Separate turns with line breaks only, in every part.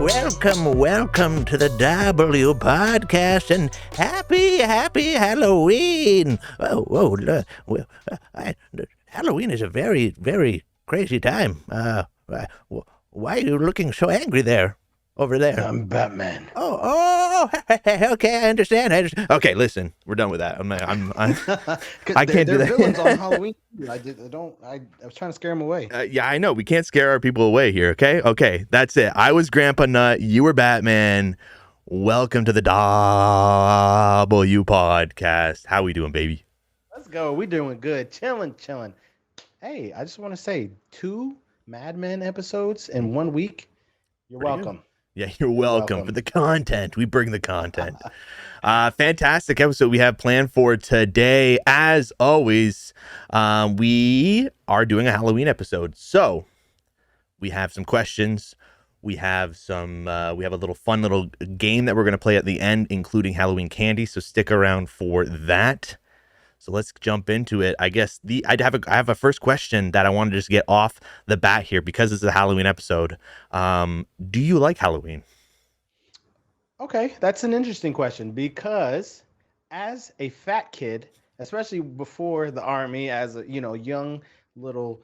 welcome to the W podcast and happy Halloween. Halloween is a very, very crazy time. Why are you looking so angry over there?
I'm Batman.
Okay, I understand. Okay, listen, we're done with that. I can't do
They're
that.
villains on Halloween. I was trying to scare them away.
Yeah, I know. We can't scare our people away here, okay? Okay, that's it. I was Grandpa Nut. You were Batman. Welcome to the W podcast. How we doing, baby?
Let's go. We doing good. Chilling. Hey, I just want to say 2 Mad Men episodes in 1 week. You're
Pretty
welcome.
good. Yeah, you're welcome for the content. We bring the content. Fantastic episode we have planned for today. As always, we are doing a Halloween episode. So we have some questions. We have we have a little fun little game that we're going to play at the end, including Halloween candy. So stick around for that. So let's jump into it. I guess I have a first question that I want to just get off the bat here because this is a Halloween episode. Do you like Halloween?
Okay, that's an interesting question because as a fat kid, especially before the army, as a young little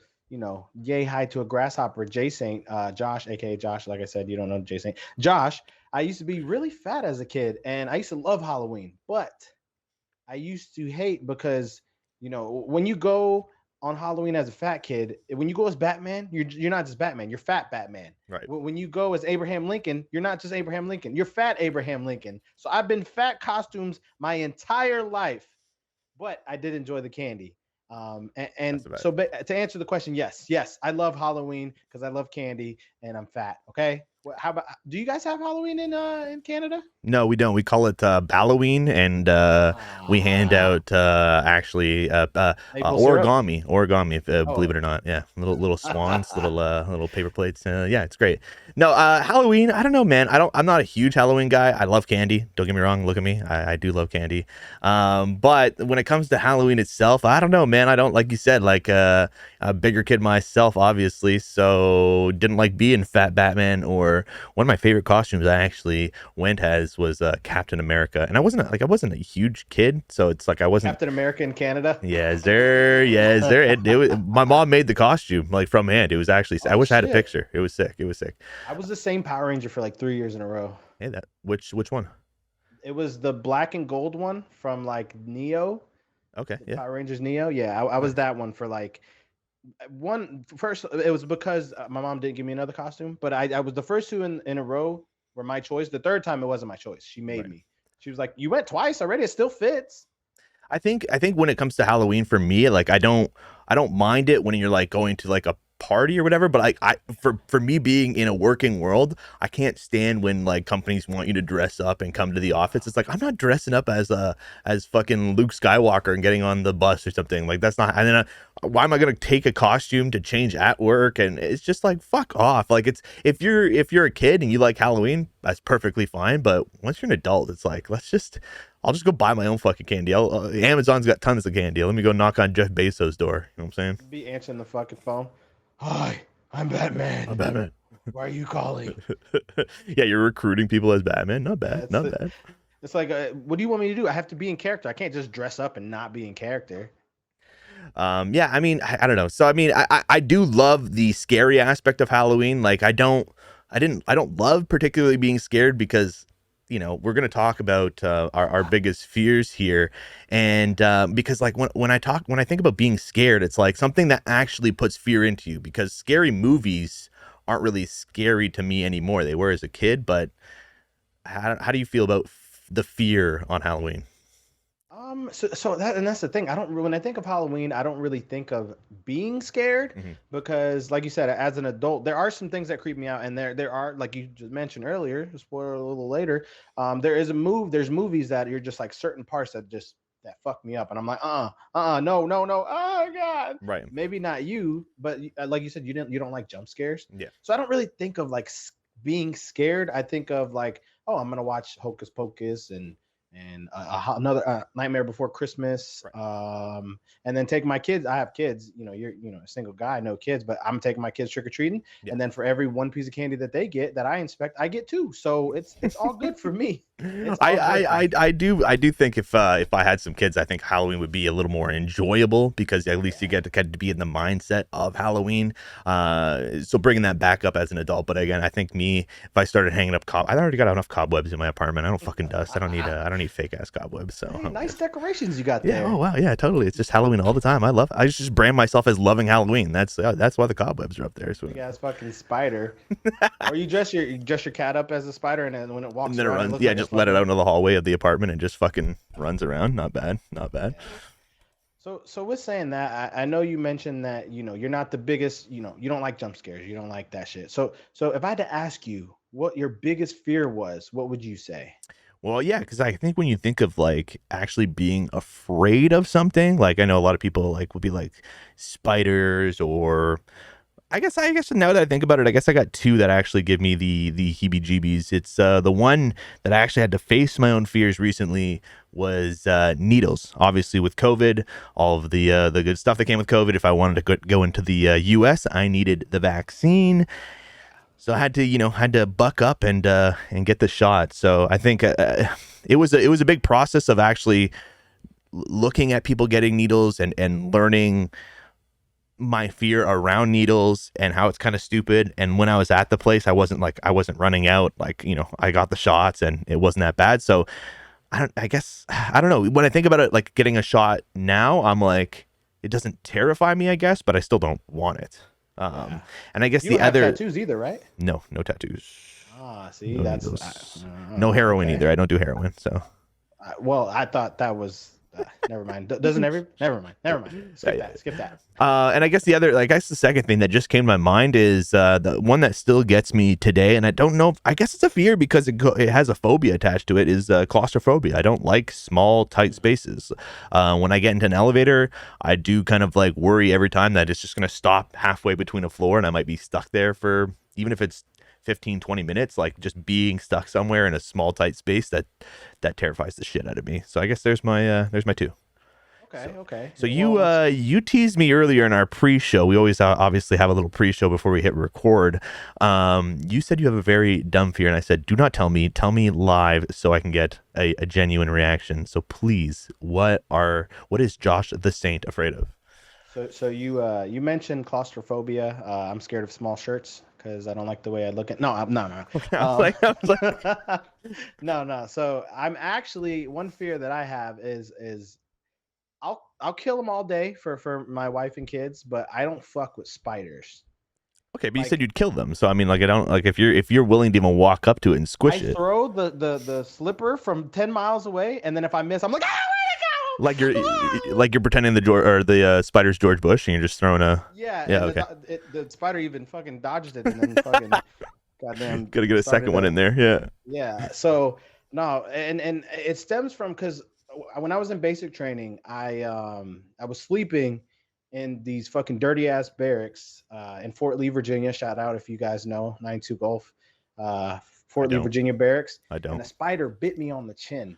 yay high to a grasshopper, Jay Saint, Josh, aka Josh, like I said, you don't know Jay Saint, Josh. I used to be really fat as a kid, and I used to love Halloween, but I used to hate because, when you go on Halloween as a fat kid, when you go as Batman, you're not just Batman, you're fat Batman.
Right.
When you go as Abraham Lincoln, you're not just Abraham Lincoln, you're fat Abraham Lincoln. So I've been fat costumes my entire life, but I did enjoy the candy. But to answer the question, yes, I love Halloween because I love candy and I'm fat. Okay. How about, do you guys have Halloween in Canada?
No, we don't. We call it Halloween, and we hand out origami, believe it or not. Yeah, little swans, little paper plates. Yeah, it's great. No, Halloween. I don't know, man. I'm not a huge Halloween guy. I love candy. Don't get me wrong. Look at me. I do love candy. But when it comes to Halloween itself, I don't know, man. I don't, like you said, like a bigger kid myself, obviously. So didn't like being fat Batman. Or one of my favorite costumes I actually went as was Captain America, and I wasn't a huge kid, so it's like I wasn't
Captain America in Canada.
Yes, there. It was, my mom made the costume like from hand. It was actually. I wish I had a picture. It was sick.
I was the same Power Ranger for like 3 years in a row.
Hey, which one?
It was the black and gold one from like Neo.
Okay, yeah.
Power Rangers Neo. Yeah, I was that one for like first. It was because my mom didn't give me another costume, but I was the first 2 in a row were my choice. The third time it wasn't my choice. She made me. She was like, "You went twice already. It still fits."
I think when it comes to Halloween for me, like I don't mind it when you're like going to like a party or whatever, but for me being in a working world, I can't stand when like companies want you to dress up and come to the office. It's like, I'm not dressing up as fucking Luke Skywalker and getting on the bus or something. Like that's not. And then why am I gonna take a costume to change at work? And it's just like, fuck off. Like, it's if you're a kid and you like Halloween, that's perfectly fine. But once you're an adult, it's like, I'll just go buy my own fucking candy. Amazon's got tons of candy. Let me go knock on Jeff Bezos' door. You know what I'm saying?
Be answering the fucking phone. Hi, I'm Batman. Why are you calling?
Yeah, you're recruiting people as Batman. Not bad. Bad.
It's like, what do you want me to do? I have to be in character. I can't just dress up and not be in character.
Yeah, I mean, I don't know. So I mean, I do love the scary aspect of Halloween. Like I don't love particularly being scared because, we're going to talk about our biggest fears here. And because like when I think about being scared, it's like something that actually puts fear into you, because scary movies aren't really scary to me anymore. They were as a kid. But how do you feel about the fear on Halloween?
That's the thing. When I think of Halloween, I don't really think of being scared, because like you said, as an adult, there are some things that creep me out. And there are, like you just mentioned earlier, spoiler a little later, there's movies that you're just like certain parts that fuck me up. And I'm like, no, oh God.
Right.
Maybe not you, but like you said, you don't like jump scares.
Yeah.
So I don't really think of like being scared. I think of like, oh, I'm going to watch Hocus Pocus and and another Nightmare Before Christmas.
Right.
And then take my kids. I have kids. You're a single guy, no kids, but I'm taking my kids trick or treating.
Yeah.
And then for every one piece of candy that they get that I inspect, I get two. So it's all good for me. It's all good for me.
I do think if I had some kids, I think Halloween would be a little more enjoyable because at least you get to be in the mindset of Halloween. So bringing that back up as an adult, but again, I think me if I started hanging up I already got enough cobwebs in my apartment. I don't fucking dust. I don't need fake ass cobwebs. So
Hey, nice decorations you got
yeah.
there.
Oh wow. Yeah. Totally. It's just Halloween all the time. I just brand myself as loving Halloween. That's why the cobwebs are up there. So.
Big ass fucking spider. Or you dress your cat up as a spider, and then when it
And
walks
then it
around, it
runs.
looks
Yeah.
like a
Just let it
fucking.
out into the hallway of the apartment and just fucking runs around. Not bad. Not bad.
Yeah. So with saying that, I know you mentioned that you're not the biggest. You don't like jump scares. You don't like that shit. So if I had to ask you what your biggest fear was, what would you say?
Well, yeah, because I think when you think of like actually being afraid of something, like I know a lot of people like would be like spiders or I guess now that I think about it, I guess I got two that actually give me the heebie-jeebies. It's the one that I actually had to face my own fears recently was needles. Obviously, with COVID, all of the good stuff that came with COVID. If I wanted to go into the U.S., I needed the vaccine. So I had to, had to buck up and get the shot. So I think it was a big process of actually looking at people getting needles and learning my fear around needles and how it's kind of stupid. And when I was at the place, I wasn't running out. Like I got the shots and it wasn't that bad. So I guess I don't know. When I think about it, like getting a shot now, I'm like it doesn't terrify me, I guess, but I still don't want it.
Yeah.
And I guess
You
the
don't have
other
tattoos either, right?
no tattoos,
See,
no
that's
needles, no heroin
okay.
either. I don't do heroin, so
Well, I thought that was. Never mind. Doesn't every? Never mind. Never mind. Skip
yeah.
that. Skip that.
And I guess the second thing that just came to my mind is the one that still gets me today, and I don't know. I guess it's a fear because it has a phobia attached to it. Is claustrophobia. I don't like small, tight spaces. When I get into an elevator, I do kind of like worry every time that it's just gonna stop halfway between a floor, and I might be stuck there for even if it's 15, 20 minutes. Like just being stuck somewhere in a small, tight space that terrifies the shit out of me. So I guess there's my two.
Okay.
So,
Okay.
so
Well,
you teased me earlier in our pre-show. We always obviously have a little pre-show before we hit record. You said you have a very dumb fear, and I said, "Do not tell me. Tell me live so I can get a genuine reaction." So please, what is Josh the Saint afraid of?
so you mentioned claustrophobia. I'm scared of small shirts because I don't like the way I look at. No, no, no. No, no. So I'm actually one fear that I have is I'll kill them all day for my wife and kids, but I don't fuck with spiders.
Okay, but you said
Like
you'd kill them. So I mean, like I don't like if you're willing to even walk up to it and
I
squish it,
throw the slipper from 10 miles away, and then if I miss, I'm like, ah,
like you're
where'd it go?
like you're pretending the spider's George Bush, and you're just throwing a
Yeah,
yeah.
and
Okay,
the spider even fucking dodged it, and then fucking goddamn
gotta get a second
started
one
a
in there. Yeah.
yeah. So no, and it stems from because when I was in basic training, I was sleeping in these fucking dirty ass barracks in Fort Lee, Virginia. Shout out if you guys know 92 Gulf, uh,
I
Fort Lee,
don't.
Virginia barracks,
I
and
don't.
a spider bit me on the chin.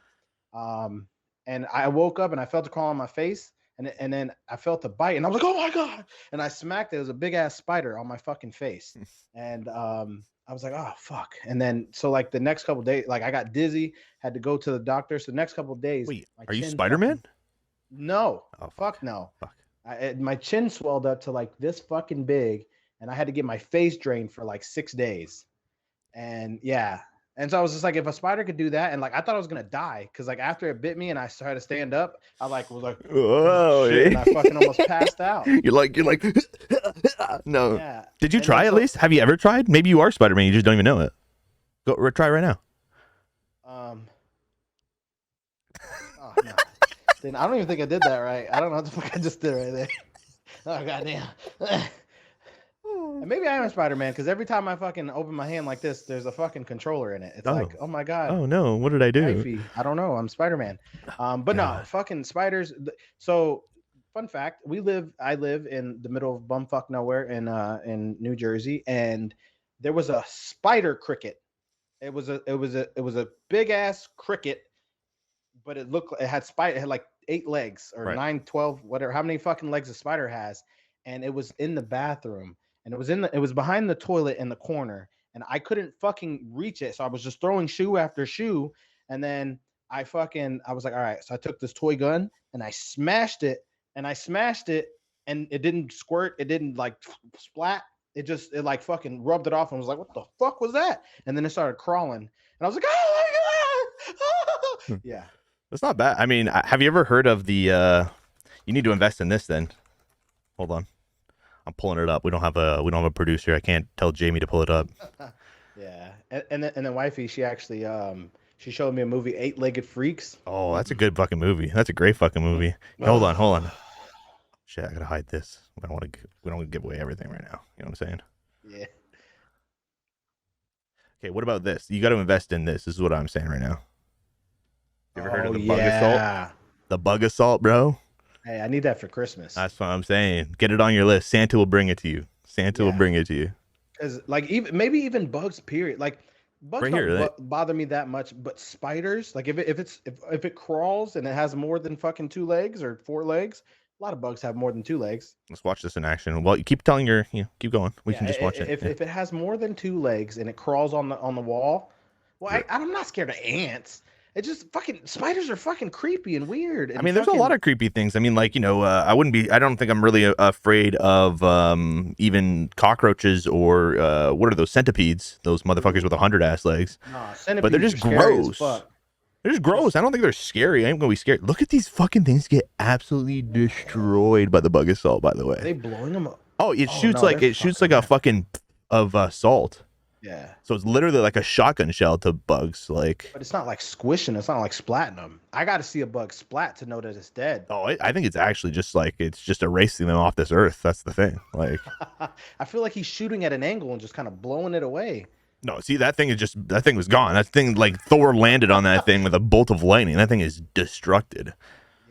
Um, and I woke up and I felt it crawl on my face. And then I felt a bite and I was like, oh my God. And I smacked it. It was a big ass spider on my fucking face. And I was like, oh fuck. And then so like the next couple of days, like I got dizzy, had to go to the doctor. So the next couple of days,
Wait,
my
are you
chin
Spider Man?
fucking no,
Oh fuck.
fuck no.
Fuck.
My chin swelled up to like this fucking big, and I had to get my face drained for like 6 days. And yeah. And so I was just like, if a spider could do that, and like I thought I was gonna die, because like after it bit me and I started to stand up, I like was like, oh
Oh,
shit, and I fucking almost passed out.
you're like no.
Yeah.
Did you
And then
try at
so
least? Have you ever tried? Maybe you are Spider Man. You just don't even know it. Try right now.
um oh no. Then I don't even think I did that right. I don't know what the fuck I just did right there. Oh goddamn. And maybe I am Spider Man because every time I fucking open my hand like this, there's a fucking controller in it. It's
Oh.
like, oh my god,
Oh no. What did I do?
wifey. I don't know. I'm Spider Man. But no,
God.
fucking spiders. So, fun fact: I live in the middle of bumfuck nowhere in New Jersey, and there was a spider cricket. It was a big ass cricket but it had like 8 legs or
Right.
9, 12, whatever, how many fucking legs a spider has. And it was in the bathroom, and it was behind the toilet in the corner, and I couldn't fucking reach it. So I was just throwing shoe after shoe. And then I was like, all right. So I took this toy gun and I smashed it, and it didn't squirt. It didn't like splat. It like fucking rubbed it off and was like, what the fuck was that? And then it started crawling. And I was like, oh my God. Yeah.
That's not bad. I mean, have you ever heard of the? You need to invest in this. Then hold on, I'm pulling it up. We don't have a producer. I can't tell Jamie to pull it up.
Yeah. And then wifey, she actually she showed me a movie, Eight-Legged Freaks.
Oh, that's a good fucking movie. That's a great fucking movie. Hold on. Shit, I gotta hide this. We don't want to give away everything right now. You know what I'm saying?
Yeah.
Okay, what about this? You got to invest in this. This is what I'm saying right now. You ever heard of
Oh
the bug assault?
yeah.
The bug assault, bro.
Hey, I need that for Christmas.
That's what I'm saying. Get it on your list. Santa will bring it to you. Santa will
Yeah.
bring it to you.
Because like even bugs, period. Like bugs
Right here,
don't
like,
bother me that much, but spiders, like if it crawls and it has more than fucking 2 legs or 4 legs, a lot of bugs have more than 2 legs.
let's watch this in action. Well, you keep telling keep going. We
Yeah,
can just watch it.
if
Yeah.
if it has more than 2 legs and it crawls on the wall, well,
Yeah.
I'm not scared of ants. It just fucking spiders are fucking creepy and weird.
I
And
mean, there's a lot of creepy things. I mean, like, I don't think I'm really afraid of even cockroaches or what are those centipedes? Those motherfuckers with 100 ass legs.
nah,
But they're
centipedes
just
are scary as
gross.
fuck.
They're just gross. I don't think they're scary. I ain't gonna be scared. Look at these fucking things get absolutely destroyed by the bug assault. By the
Are they
way,
blowing them up?
oh, it
Oh
shoots
no,
like
they're
a
fucking.
fucking of salt.
Yeah.
So it's literally like a shotgun shell to bugs. Like,
But it's not like squishing. It's not like splatting them. I got to see a bug splat to know that it's dead.
oh, I think it's actually just like it's just erasing them off this earth. That's the thing. Like,
I feel like he's shooting at an angle and just kind of blowing it away.
no, see that thing was gone. That thing like Thor landed on that thing with a bolt of lightning. That thing is destructed.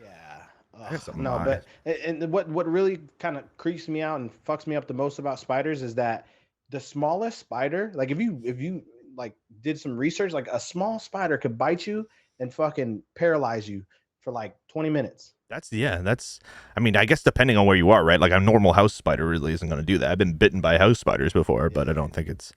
Yeah.
That's a
No,
mind.
but and what really kind of creeps me out and fucks me up the most about spiders is that the smallest spider, like if you like did some research, like a small spider could bite you and fucking paralyze you for like 20 minutes.
That's I mean, I guess depending on where you are, right? Like a normal house spider really isn't going to do that. I've been bitten by house spiders before, but I don't think it's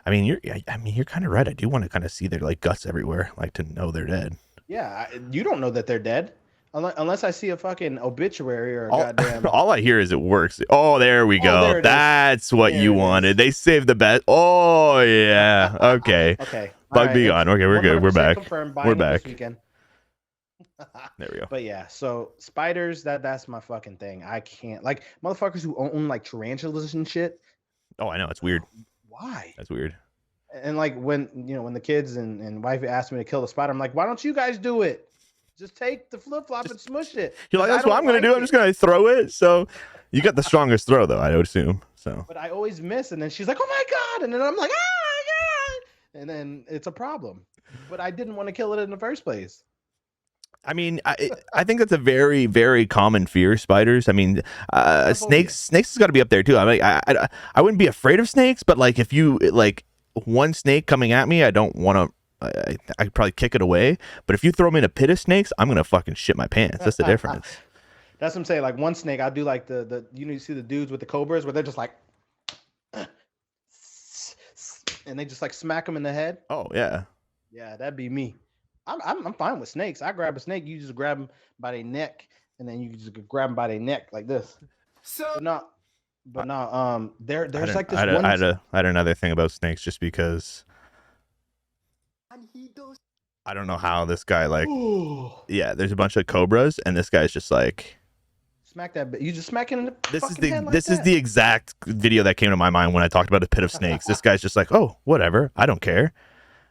you're kind of right. I do want to kind of see their like guts everywhere, like to know they're dead.
Yeah, you don't know that they're dead unless I see a fucking obituary or a
All,
goddamn.
all I hear is it works. Oh, there we
Oh,
go.
there it is.
That's what
There
you
it
wanted.
is.
They saved the best. Oh yeah. Okay.
Okay. All
Bug
right,
be
it's
gone. Okay, we're good. We're
100%
back.
Confirmed.
We're
Buying it
back.
this weekend.
There we go.
But yeah, so spiders, that's my fucking thing. I can't like motherfuckers who own like tarantulas and shit.
Oh, I know. It's weird.
Why?
That's weird.
And like when the kids and wife asked me to kill the spider, I'm like, why don't you guys do it? Just take the flip flop and smush it.
You're like,
'Cause I
that's what
don't
I'm gonna
like
do. I'm
it.
just gonna throw it. So you got the strongest throw, though. I would assume. So
But I always miss, and then she's like, "Oh my god!" And then I'm like, "Oh my god!" And then it's a problem. But I didn't want to kill it in the first place.
I mean, I think that's a very, very common fear. Spiders. I mean,
It's a phobia.
snakes has got to be up there too. I mean, I wouldn't be afraid of snakes, but like if you like one snake coming at me, I don't want to. I could probably kick it away. But if you throw me in a pit of snakes, I'm gonna fucking shit my pants. That's the difference.
That's what I'm saying. Like one snake, I'll do like the you see the dudes with the cobras where they're just like, and they just like smack them in the head.
Oh yeah.
Yeah, that'd be me. I'm fine with snakes. I grab a snake, you just grab them by their neck, and then you just grab them by their neck like this. But not, there's like this one.
I had another thing about snakes just because I don't know how this guy like yeah, there's a bunch of cobras and this guy's just like
Smack that. You just smack it in the
this is
fucking
the
head like
this is
that.
the exact video that came to my mind when I talked about a pit of snakes. This guy's just like, oh, whatever, I don't care.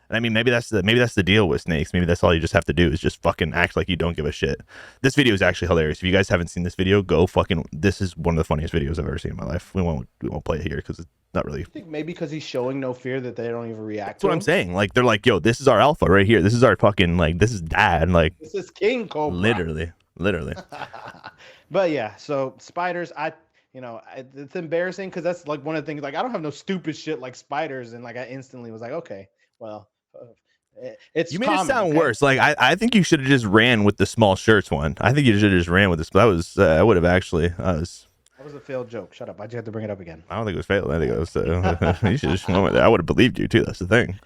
And I mean, maybe that's the deal with snakes. Maybe that's all you just have to do is just fucking act like you don't give a shit. This video is actually hilarious. If you guys haven't seen this video, go fucking. This is one of the funniest videos I've ever seen in my life. We won't play it here because it's not really.
I think maybe because he's showing no fear that they don't even react.
That's what I'm saying. Like they're like, yo, this is our alpha right here. This is our fucking like this is dad. Like
This is King Cobra.
literally.
But yeah, so spiders, it's embarrassing because that's like one of the things. Like I don't have no stupid shit like spiders, and like I instantly was like, okay, well, It's
You made it
common,
sound
okay?
worse. Like I think you should have just ran with the small shirts one. I think you should have just ran with this. That was I would have actually.
That was a failed joke. Shut up. Why'd you have to bring it up again?
I don't think it was fatal. I think it was. You should just went with it. I would have believed you too. That's the thing.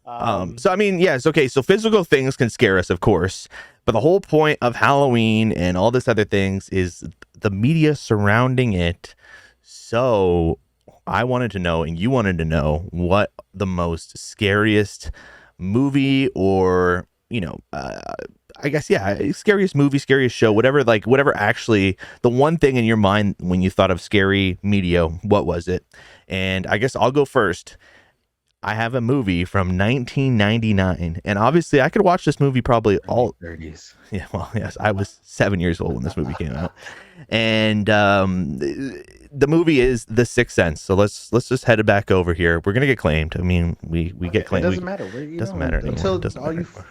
Um,
So I mean, yes, okay. So physical things can scare us, of course, but the whole point of Halloween and all this other things is the media surrounding it. So I wanted to know, and you wanted to know, what the most scariest movie, or I guess yeah, scariest movie, scariest show, whatever, like whatever. Actually, the one thing in your mind when you thought of scary media, what was it? And I guess I'll go first. I have a movie from 1999, and obviously I could watch this movie probably
early
all.
30s.
Yeah, well, yes, I was 7 years old when this movie came out, and the movie is The Sixth Sense. So let's just head it back over here. We're gonna get claimed. I mean, we
Okay,
get
it
claimed.
doesn't matter.
Doesn't matter anymore.
Until
It doesn't
all
matter
you,
anymore.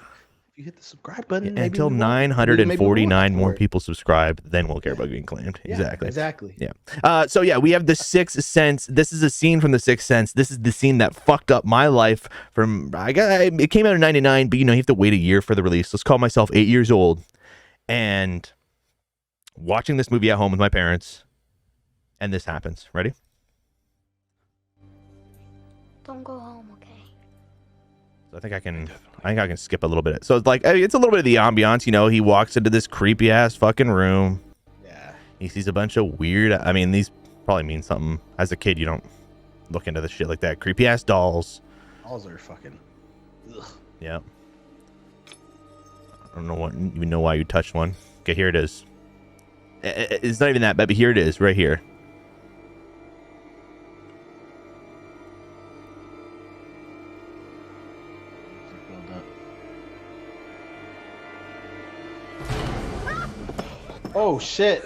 if you hit the subscribe button, maybe
Until
we won't. Maybe we won't
949 more
afterward.
people subscribe, then we'll care
Yeah.
about getting claimed.
Yeah,
Exactly.
exactly.
Yeah. So yeah, we have The Sixth Sense. This is a scene from The Sixth Sense. This is the scene that fucked up my life. From I got it came out in '99, but you have to wait a year for the release. Let's call myself 8 years old, and watching this movie at home with my parents, and this happens. Ready?
Don't go home, okay?
So I think I can skip a little bit. So it's like it's a little bit of the ambiance. He walks into this creepy ass fucking room.
Yeah.
He sees a bunch of weird. I mean, these probably mean something. As a kid, you don't look into the shit like that. Creepy ass dolls.
Dolls are fucking. Ugh.
Yeah. I don't even know why you touched one. Okay, here it is. It's not even that bad, but here it is, right here.
Oh shit.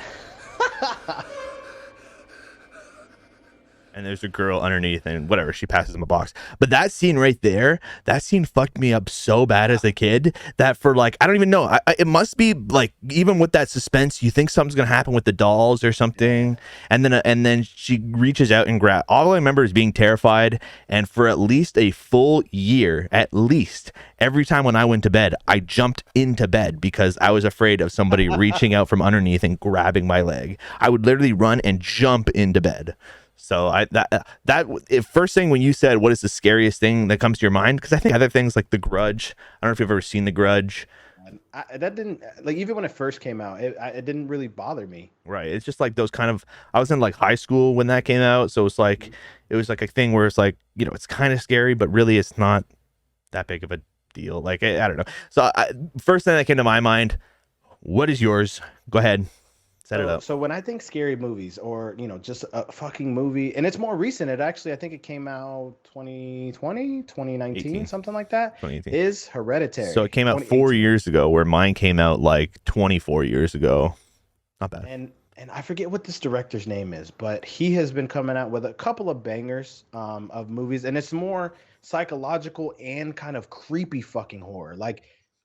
And there's a girl underneath, and whatever, she passes him a box. But that scene right there, that scene fucked me up so bad as a kid that for like, I don't even know. It must be like, even with that suspense, you think something's gonna happen with the dolls or something, and then she reaches out and grab. All I remember is being terrified, and for at least a full year, at least every time when I went to bed, I jumped into bed because I was afraid of somebody reaching out from underneath and grabbing my leg. I would literally run and jump into bed. So first thing when you said what is the scariest thing that comes to your mind, because I think other things like The Grudge. I don't know if you've ever seen The Grudge.
That didn't, like, even when it first came out, it didn't really bother me.
Right. It's just like those kind of. I was in like high school when that came out, so it's like it was like a thing where it's like it's kind of scary, but really it's not that big of a deal. Like I don't know. So first thing that came to my mind. What is yours? Go ahead. Set it up.
So when I think scary movies, or just a fucking movie, and it's more recent, I think it came out 2020, 2019,
18.
something like that,
2018.
is Hereditary.
So it came out 4 years ago, where mine came out like 24 years ago. Not bad.
And I forget what this director's name is, but he has been coming out with a couple of bangers of movies, and it's more psychological and kind of creepy fucking horror. Like,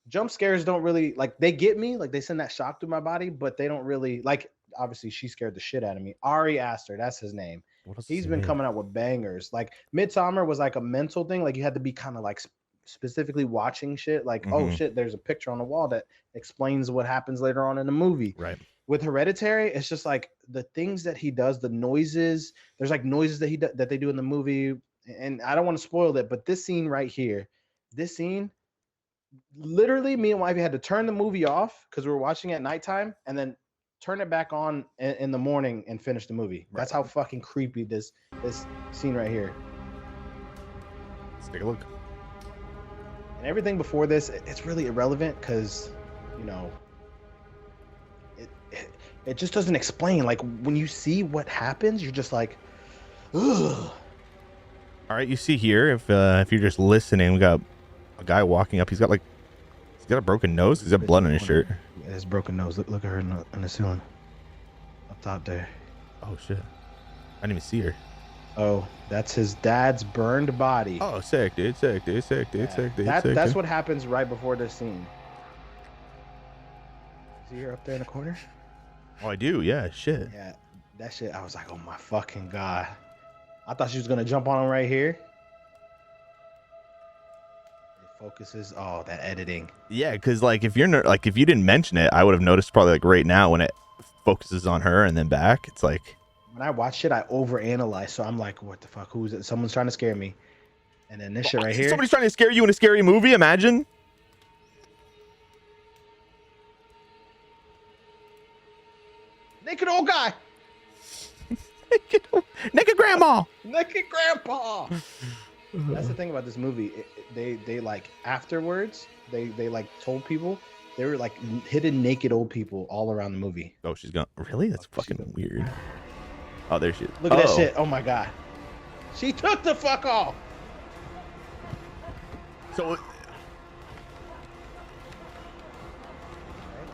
jump scares don't really, like, they get me, like they send that shock through my body, but they don't really, like, obviously she scared the shit out of me. Ari Aster, that's his name. He's been coming out with bangers. Like, Midsummer was like a mental thing. Like, you had to be kind of like specifically watching shit. Like, oh shit, there's a picture on the wall that explains what happens later on in the movie.
Right.
With Hereditary, it's just like the things that he does, the noises. There's like noises that they do in the movie, and I don't want to spoil it, but this scene right here, literally, me and wifey had to turn the movie off because we were watching it at nighttime, and then turn it back on in the morning and finish the movie. Right. That's how fucking creepy this scene right here.
Let's take a look.
And everything before this, it's really irrelevant because, it just doesn't explain. Like, when you see what happens, you're just like, ugh.
All right, you see here, if you're just listening, we got a guy walking up. He's got a broken nose. He's got blood on his shirt.
Yeah, his broken nose. Look at her in the ceiling, up top there.
Oh shit! I didn't even see her.
Oh, that's his dad's burned body.
Oh, sick, dude. Sick, dude. Sick, dude.
Yeah.
Sick, dude.
That's what happens right before this scene. See her up there in the corner?
Oh, I do. Yeah. Shit.
Yeah, that shit. I was like, oh my fucking god. I thought she was gonna jump on him right here. focuses. Oh, that editing.
Yeah, because like if you're like if you didn't mention it, I would have noticed probably like right now when it focuses on her and then back. It's like
When I watch it, I overanalyze. So I'm like, what the fuck? Who's it? Someone's trying to scare me. And then this shit right here.
somebody's trying to scare you in a scary movie. Imagine.
Naked old guy.
Naked grandma.
Naked grandpa. That's the thing about this movie. They like afterwards, they like told people they were like hidden naked old people all around the movie.
Oh, she's gone. Really? That's fucking weird. Oh, there she is.
Look at that shit. Oh my god. She took the fuck off.
So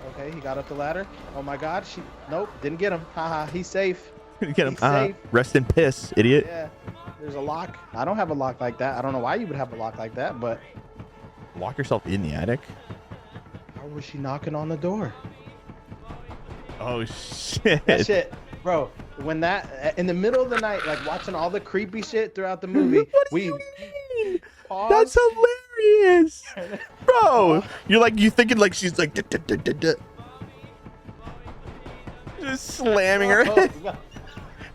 okay, he got up the ladder. Oh my god. Nope, didn't get him. Haha, he's safe.
get him.
He's safe.
Rest in piss, idiot.
Yeah. There's a lock. I don't have a lock like that. I don't know why you would have a lock like that, but
Lock yourself in the attic.
how was she knocking on the door?
Oh shit.
That shit, bro. When that in the middle of the night, like watching all the creepy shit throughout the movie,
What do
we
you mean?
paused.
That's hilarious, bro. You thinking like she's like just slamming her head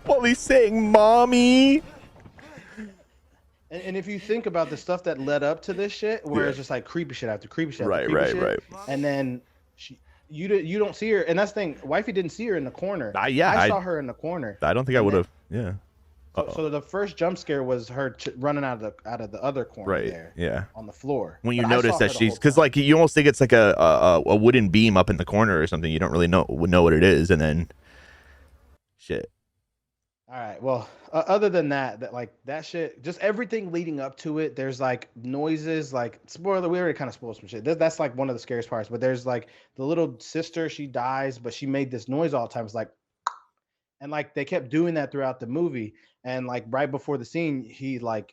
while he's saying "mommy."
And if you think about the stuff that led up to this shit, where it's just like creepy shit after creepy shit after
Right,
creepy shit, and then you don't see her, and that's the thing, wifey didn't see her in the corner. I saw her in the corner.
I don't think I would have. Yeah.
So the first jump scare was her running out of the other corner there,
Yeah.
on the floor.
When you
But I
notice
saw
that
her the
she's,
whole
because
time.
like you almost think it's like a wooden beam up in the corner or something. You don't really know what it is, and then shit.
All right. Well, other than that like that shit, just everything leading up to it. There's like noises, like spoiler. We already kind of spoiled some shit. That's like one of the scariest parts. But there's like the little sister. She dies, but she made this noise all the time. It's like, and like they kept doing that throughout the movie. And like right before the scene, he like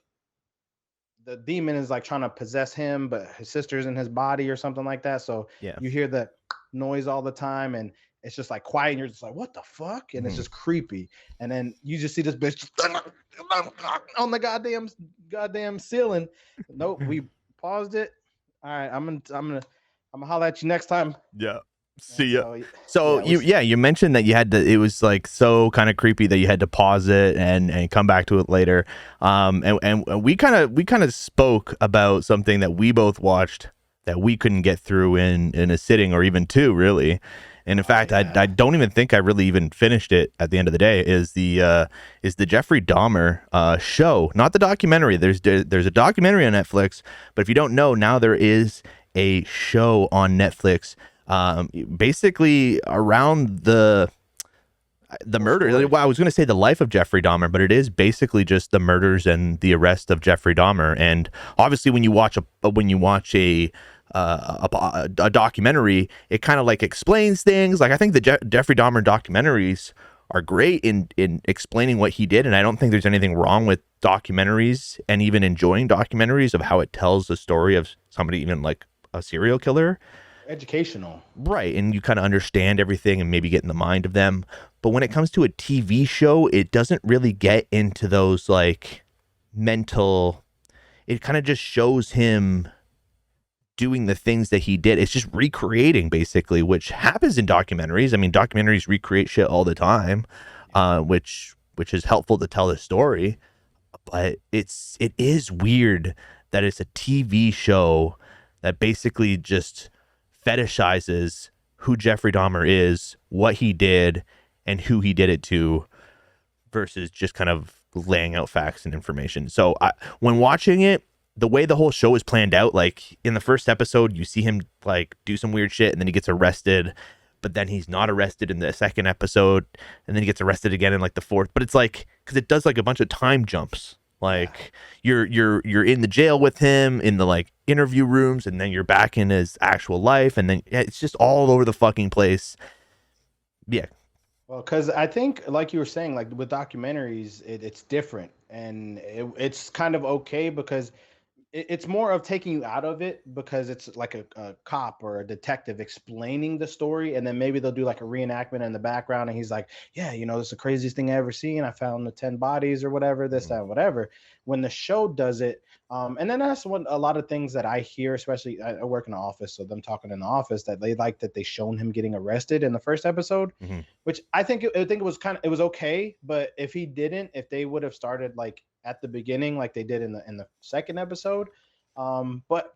the demon is like trying to possess him, but his sister's in his body or something like that. So
Yeah.
you hear the noise all the time, and it's just like quiet, and you're just like, what the fuck? And it's just creepy. And then you just see this bitch on the goddamn ceiling. Nope, we paused it. All right, I'm gonna holler at you next time.
Yeah. See ya.
So
You mentioned that you had to, it was like so kind of creepy that you had to pause it and come back to it later. And we kind of spoke about something that we both watched that we couldn't get through in a sitting or even two, really. And in fact, I don't even think I really even finished it at the end of the day. Is the Jeffrey Dahmer show, not the documentary. There's a documentary on Netflix, but if you don't know, now there is a show on Netflix. Basically around the murder. Well, I was going to say the life of Jeffrey Dahmer, but it is basically just the murders and the arrest of Jeffrey Dahmer. And obviously, when you watch a documentary, it kind of like explains things. Like I think the Jeffrey Dahmer documentaries are great in explaining what he did, and I don't think there's anything wrong with documentaries and even enjoying documentaries of how it tells the story of somebody, even like a serial killer.
Educational,
right? And you kind of understand everything and maybe get in the mind of them. But when it comes to a TV show, it doesn't really get into those like mental. It kind of just shows him doing the things that he did. It's just recreating basically, which happens in documentaries. I mean, documentaries recreate shit all the time, which is helpful to tell the story. But it is weird that it's a TV show that basically just fetishizes who Jeffrey Dahmer is, what he did, and who he did it to, versus just kind of laying out facts and information. So when watching it, the way the whole show is planned out, like in the first episode, you see him like do some weird shit and then he gets arrested, but then he's not arrested in the second episode, and then he gets arrested again in like the fourth. But it's like, because it does like a bunch of time jumps. Like you're in the jail with him in the like interview rooms, and then you're back in his actual life, and then it's just all over the fucking place. Yeah.
Well, because I think, like you were saying, like with documentaries, it's different, and it's kind of okay because it's more of taking you out of it because it's like a cop or a detective explaining the story, and then maybe they'll do like a reenactment in the background, and he's like, "Yeah, you know, it's the craziest thing I ever seen. I found the 10 bodies or whatever, this, that, whatever." When the show does it, and then that's one a lot of things that I hear, especially I work in the office, so them talking in the office that they like that they shown him getting arrested in the first episode,
Mm-hmm.
which I think it was it was okay, but if he didn't, if they would have started like at the beginning like they did in the second episode, but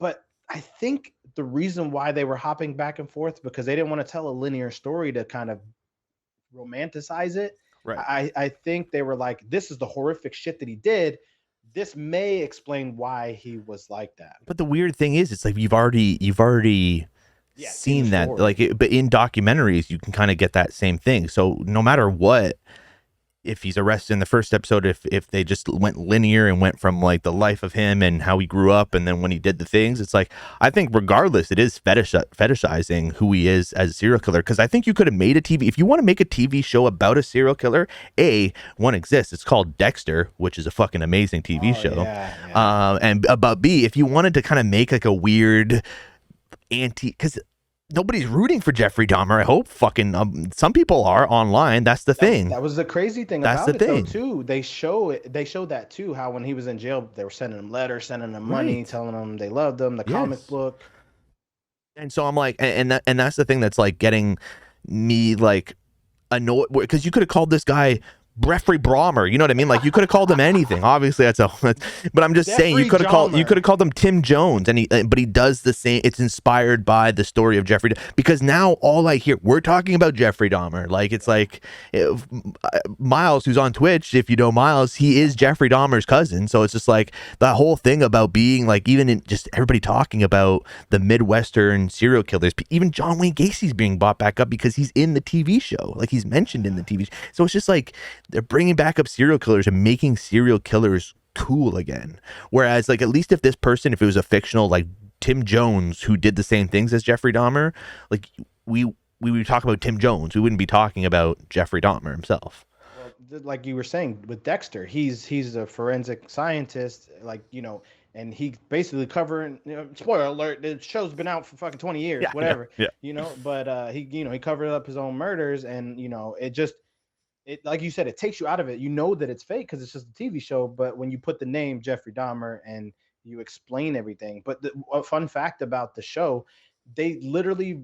I think the reason why they were hopping back and forth because they didn't want to tell a linear story to kind of romanticize it.
Right.
I think they were like, this is the horrific shit that he did. This may explain why he was like that.
But the weird thing is, it's like you've already
Seen
seen
the
that,
story.
like, but in documentaries you can kind of get that same thing. So no matter what, if he's arrested in the first episode, if they just went linear and went from like the life of him and how he grew up and then when he did the things, it's like I think regardless it is fetishizing who he is as a serial killer, because I think you could have made a TV, if you want to make a TV show about a serial killer, one exists, it's called Dexter, which is a fucking amazing TV show. And about B, if you wanted to kind of make like a weird because nobody's rooting for Jeffrey Dahmer. I hope fucking some people are online. That's the thing.
That was the crazy thing
That's
about
the
it, though,
thing.
too. They showed that too. How when he was in jail, they were sending him letters, sending him money,
Right.
telling him they loved him. The comic
Yes.
book.
And so I'm like, and that's the thing that's like getting me like annoyed, because you could have called this guy Jeffrey Dahmer, you know what I mean? Like you could have called him anything. Obviously, but I'm just saying you could have called him Tim Jones, and but he does the same. It's inspired by the story of Jeffrey, because now all I hear, we're talking about Jeffrey Dahmer. Like it's like Miles, who's on Twitch. If you know Miles, he is Jeffrey Dahmer's cousin. So it's just like the whole thing about being like, even in just everybody talking about the Midwestern serial killers. Even John Wayne Gacy's being brought back up because he's in the TV show. Like he's mentioned in the TV show. So it's just like they're bringing back up serial killers and making serial killers cool again. Whereas like, at least if this person, if it was a fictional like Tim Jones who did the same things as Jeffrey Dahmer, like we would talk about Tim Jones. We wouldn't be talking about Jeffrey Dahmer himself.
Well, like you were saying with Dexter, he's a forensic scientist, like, you know, and he basically covering, you know, spoiler alert, the show's been out for fucking 20 years, whatever.
Yeah.
You know, but he covered up his own murders, and you know, it like you said, it takes you out of it. You know that it's fake because it's just a TV show. But when you put the name Jeffrey Dahmer and you explain everything, but a fun fact about the show, they literally,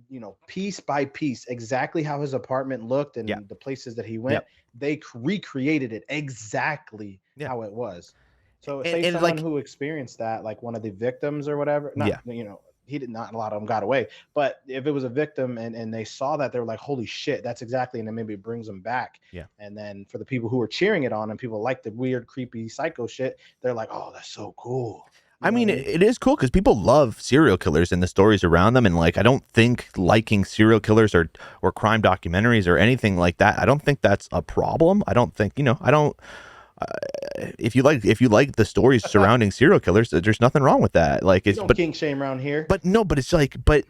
you know, piece by piece, exactly how his apartment looked and the places that he went, they recreated it exactly how it was. So say someone like, who experienced that, like one of the victims or whatever, you know, he did not, a lot of them got away, but if it was a victim and they saw that, they were like, holy shit, that's exactly, and then maybe it brings them back. And then for the people who are cheering it on and people like the weird, creepy psycho shit, they're like, oh, that's so cool.
I mean, it is cool because people love serial killers and the stories around them. And like, I don't think liking serial killers or crime documentaries or anything like that, I don't think that's a problem. I don't think, you know, I don't, if you like the stories surrounding serial killers, there's nothing wrong with that. Like it's,
but kink shame around here.
But no, but it's like, but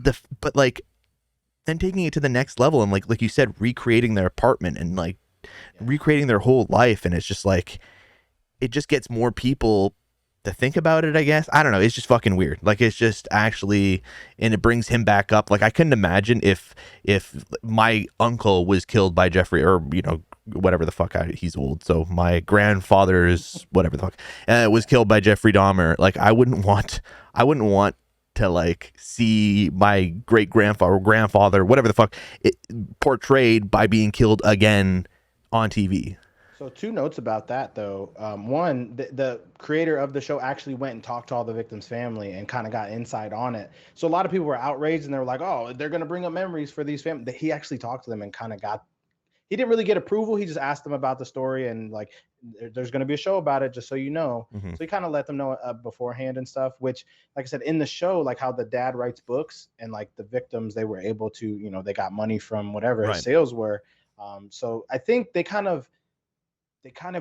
like then taking it to the next level and like you said, recreating their apartment and like recreating their whole life. And it's just like, it just gets more people to think about it, I guess. I don't know. It's just fucking weird. Like it's just actually, and it brings him back up. Like I couldn't imagine if my uncle was killed by Jeffrey, or, you know, whatever the fuck, he's old. So my grandfather's whatever the fuck was killed by Jeffrey Dahmer. Like I wouldn't want to like see my great grandfather or grandfather, whatever the fuck, portrayed by being killed again on TV.
So 2 notes about that, though. One, the creator of the show actually went and talked to all the victims' family and kind of got insight on it. So a lot of people were outraged and they were like, oh, they're going to bring up memories for these families. He actually talked to them and kind of he didn't really get approval. He just asked them about the story and like, there's going to be a show about it, just so you know. So he kind of let them know beforehand and stuff, which, like I said, in the show, like how the dad writes books and like the victims, they were able to, you know, they got money from whatever his sales were. So I think they kind of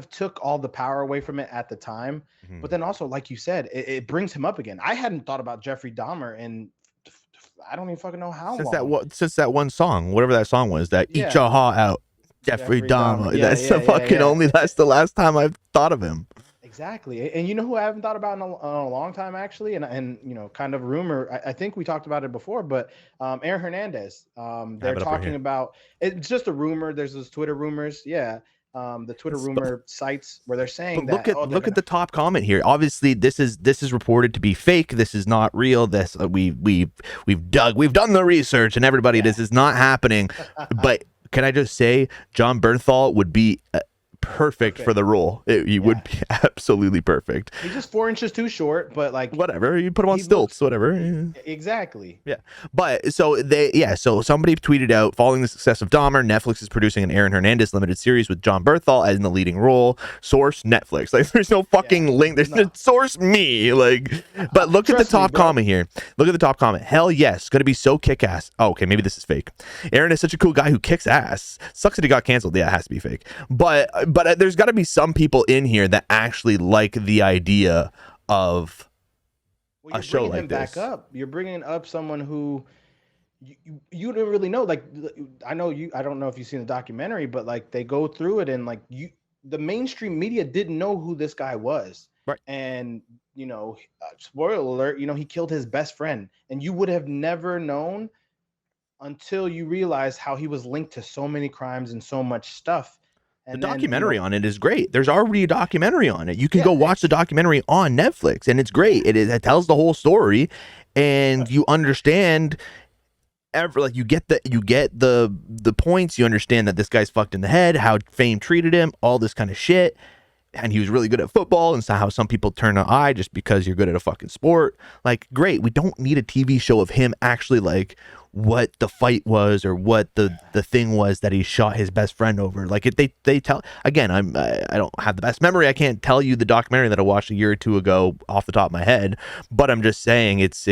took all the power away from it at the time. But then also, like you said, it brings him up again. I hadn't thought about Jeffrey Dahmer in, I don't even fucking know how long.
Since that one song, whatever that song was, that Eat Your Heart Out, Jeffrey Dahmer. That's the fucking only, that's the last time I've thought of him.
Exactly. And you know who I haven't thought about in a long time, actually, and you know, kind of rumor. I think we talked about it before, but Aaron Hernandez.
I have
They're
it up right
talking
here.
about, it's just a rumor. There's those Twitter rumors, yeah. The Twitter
But
rumor sites where they're saying
But
that, oh, they're
look at
gonna.
the top comment here. Obviously, this is reported to be fake. This is not real. This we've done the research, and everybody,
Yeah.
this is not happening. But can I just say, John Bernthal would be perfect for
Perfect.
the role. He would
Yeah.
be absolutely perfect.
He's just 4 inches too short, but like
Whatever, you put him on
he
stilts.
looks
Whatever.
exactly.
Yeah. But so somebody tweeted out, following the success of Dahmer, Netflix is producing an Aaron Hernandez limited series with John Bernthal as in the leading role. Source Netflix. Like, there's no fucking link. There's no source me. Like, but look at the
Trust me,
top
bro.
comment here. Look at the top comment. Hell yes. Gonna be so kick ass. Oh, okay. Maybe this is fake. Aaron is such a cool guy who kicks ass. Sucks that he got canceled. Yeah, it has to be fake. But there's got to be some people in here that actually like the idea of
Well,
a
you're
show
bringing
like
him back
this.
up. You're bringing up someone who you didn't really know. Like, I know you. I don't know if you've seen the documentary, but like they go through it, and like the mainstream media didn't know who this guy was.
Right.
And you know, spoiler alert. You know, he killed his best friend, and you would have never known until you realize how he was linked to so many crimes and so much stuff.
The
And then, you
documentary
know,
on it is great. There's already a documentary on it. You can
yeah,
go watch the documentary on Netflix, and it's great. It tells the whole story, and you understand you get the points. You understand that this guy's fucked in the head, how fame treated him, all this kind of shit. And he was really good at football, and so how some people turn an eye just because you're good at a fucking sport. Like, great. We don't need a TV show of him actually like what the fight was or what the thing was that he shot his best friend over. Like, they tell, again, I don't have the best memory. I can't tell you the documentary that I watched a year or two ago off the top of my head, but I'm just saying it's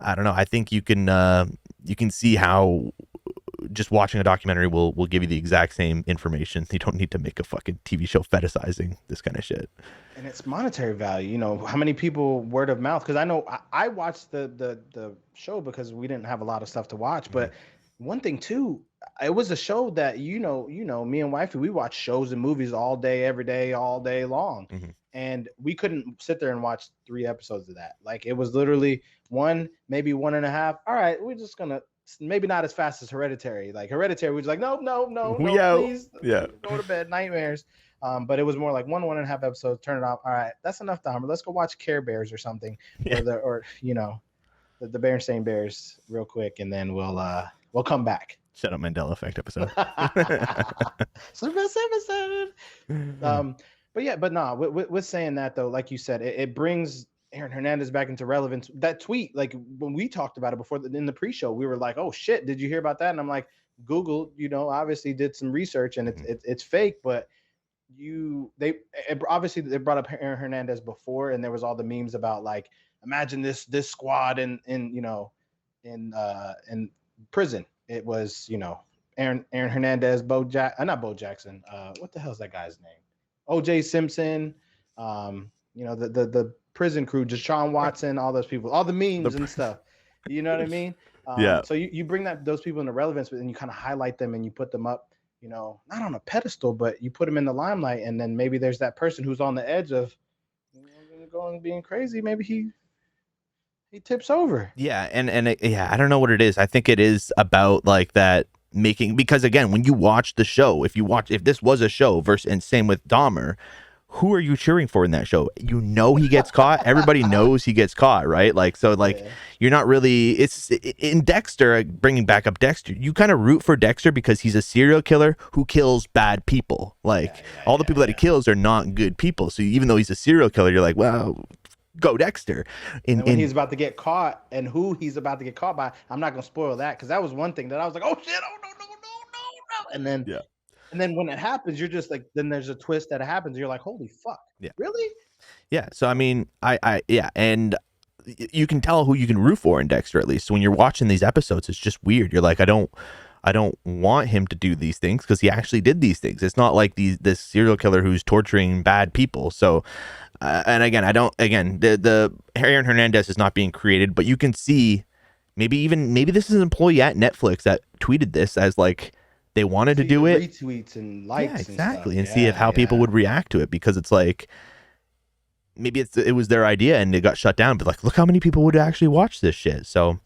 I don't know. I think you can see how just watching a documentary will give you the exact same information. You don't need to make a fucking TV show fetishizing this kind of shit.
And it's monetary value. You know, how many people word of mouth? Because I know I watched the show because we didn't have a lot of stuff to watch. But one thing too, it was a show that you know, me and wifey, we watch shows and movies all day, every day, all day long. And we couldn't sit there and watch 3 episodes of that. Like, it was literally one, maybe 1.5. All right, we're just gonna, maybe not as fast as Hereditary. Like Hereditary, we're just like, no, please,
Yeah.
go to bed, nightmares. But it was more like 1.5 episodes. Turn it off. All right, that's enough time. Let's go watch Care Bears or something, or you know, the Berenstain Bears real quick, and then we'll come back.
Shut up, Mandela Effect episode.
So best episode. But yeah, but nah, with saying that though, like you said, it brings Aaron Hernandez back into relevance. That tweet, like when we talked about it before in the pre-show, we were like, "Oh shit, did you hear about that?" And I'm like, Google, you know, obviously did some research, and it's fake, but obviously they brought up Aaron Hernandez before, and there was all the memes about like, imagine this squad in prison. It was, you know, Aaron Hernandez, not Bo Jackson. What the hell's that guy's name? O.J. Simpson. You know, the prison crew, Deshaun Watson, all those people, all the memes and stuff. You know what I mean?
Yeah.
So you bring those people into relevance, but then you kind of highlight them and you put them up, you know, not on a pedestal, but you put them in the limelight, and then maybe there's that person who's on the edge of, you know, going being crazy. Maybe he tips over.
Yeah, and I don't know what it is. I think it is about like that making, because again, when you watch the show, if this was a show versus, and same with Dahmer, who are you cheering for in that show? You know he gets caught. Everybody knows he gets caught, right? Like, so like you're not really, it's in Dexter, bringing back up Dexter, you kind of root for Dexter because he's a serial killer who kills bad people. Like all the people that he kills are not good people. So even though he's a serial killer, you're like, well, go Dexter.
And when he's about to get caught and who he's about to get caught by, I'm not going to spoil that, because that was one thing that I was like, oh shit, oh no. And then, and then when it happens, you're just like, then there's a twist that happens. You're like, holy fuck.
Yeah.
Really?
Yeah. So, I mean, and you can tell who you can root for in Dexter, at least. So when you're watching these episodes, it's just weird. You're like, I don't want him to do these things because he actually did these things. It's not like this serial killer who's torturing bad people. So, and again, the Aaron Hernandez is not being created, but you can see maybe this is an employee at Netflix that tweeted this as like, they wanted to do it,
retweets and likes,
exactly,
and
see if how people would react to it, because it's like, maybe it was their idea and it got shut down. But like, look how many people would actually watch this shit. So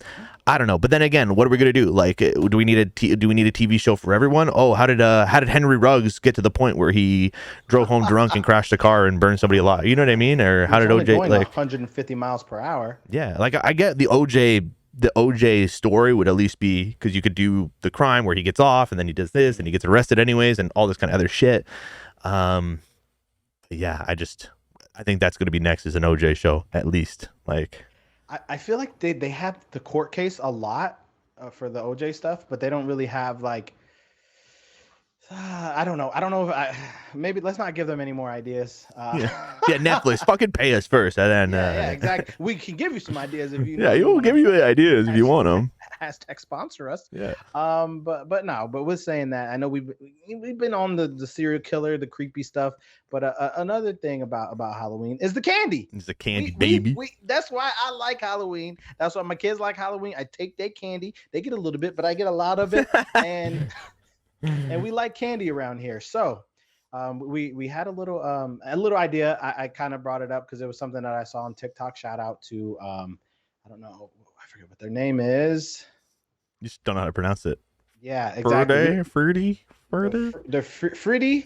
I don't know. But then again, what are we gonna do? Like, do we need a TV show for everyone? Oh, how did Henry Ruggs get to the point where he drove home drunk and crashed a car and burned somebody alive? You know what I mean? Or how did OJ
going
like
150 miles per hour?
Yeah, like I get the OJ story would at least be because you could do the crime where he gets off and then he does this and he gets arrested anyways and all this kind of other shit. Yeah, I think that's going to be next is an OJ show at least. Like,
I feel like they have the court case a lot for the OJ stuff, but they don't really have like. I don't know. If maybe let's not give them any more ideas.
Yeah, Netflix, fucking pay us first, and then
yeah, exactly. We can give you some ideas if you.
Yeah, you'll give you the ideas if you want them.
Hashtag sponsor us.
Yeah.
But we're saying that I know we've been on the serial killer, the creepy stuff. But another thing about Halloween is the candy.
It's the candy, baby.
That's why I like Halloween. That's why my kids like Halloween. I take their candy. They get a little bit, but I get a lot of it, and we like candy around here. So we had a little idea. I kind of brought it up because it was something that I saw on TikTok. Shout out to I don't know, I forget what their name is.
You just don't know how to pronounce it.
Yeah, exactly.
Fruity
the Fruity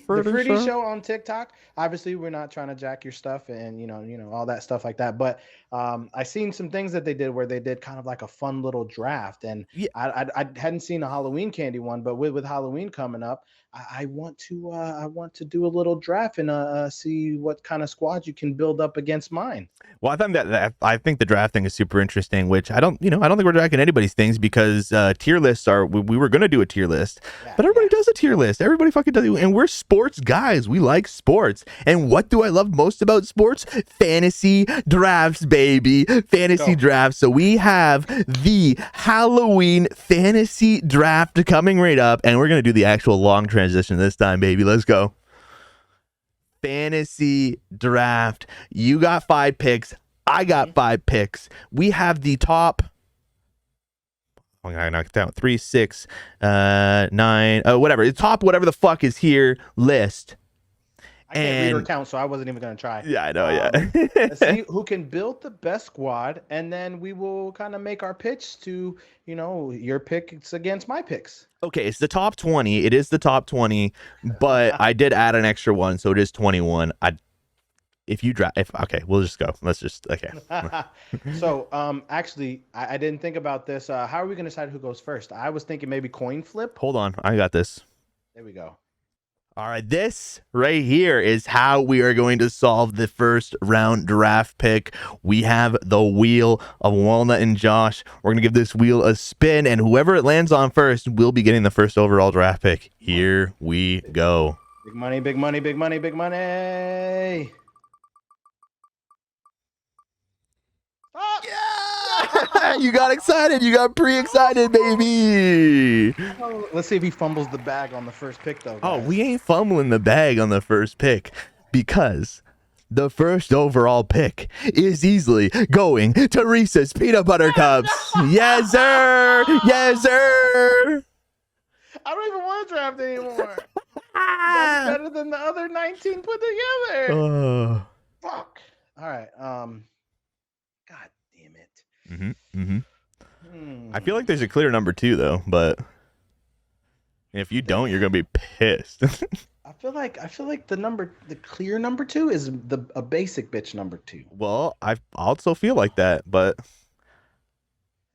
show on TikTok. Obviously, we're not trying to jack your stuff and you know all that stuff like that. But I seen some things that they did where they did kind of like a fun little draft, and yeah. I hadn't seen a Halloween candy one, but with Halloween coming up, I want to do a little draft and see what kind of squad you can build up against mine.
Well, I think the draft thing is super interesting, which I don't think we're tracking anybody's things because tier lists are we were gonna do a tier list, but everybody does a tier list. Everybody fucking does it, and we're sports guys. We like sports, and what do I love most about sports? Fantasy drafts, baby, fantasy drafts. So we have the Halloween fantasy draft coming right up, and we're gonna do the actual long transition this time, baby. Let's go. Fantasy draft. You got 5 picks. I got 5 picks. We have the top. I'm gonna knock it down. 3, 6, 9. Whatever. The top, whatever the fuck is here list.
I can't read or count, so I wasn't even gonna try.
Yeah, I know. Yeah.
Let's see who can build the best squad, and then we will kind of make our pitch to your picks against my picks.
Okay, it's the top 20. It is the top 20, but I did add an extra one, so it is 21. Okay, we'll just go. Let's just okay.
So, actually, I didn't think about this. How are we gonna decide who goes first? I was thinking maybe coin flip.
Hold on, I got this.
There we go.
All right, this right here is how we are going to solve the first round draft pick. We have the wheel of Walnut and Josh. We're going to give this wheel a spin, and whoever it lands on first will be getting the first overall draft pick. Here we go.
Big money, big money, big money, big money.
Oh, yeah! You got excited. You got pre-excited, baby.
Oh, let's see if he fumbles the bag on the first pick, though. Guys.
Oh, we ain't fumbling the bag on the first pick because the first overall pick is easily going to Reese's Peanut Butter Cups. Yes, sir. Yes, sir.
I don't even want to draft anymore. That's better than the other 19 put together. Fuck. All right. God damn it.
I feel like there's a clear number 2 though, but if you don't, you're gonna be pissed.
I feel like the clear number 2 is a basic bitch number 2.
Well, I also feel like that,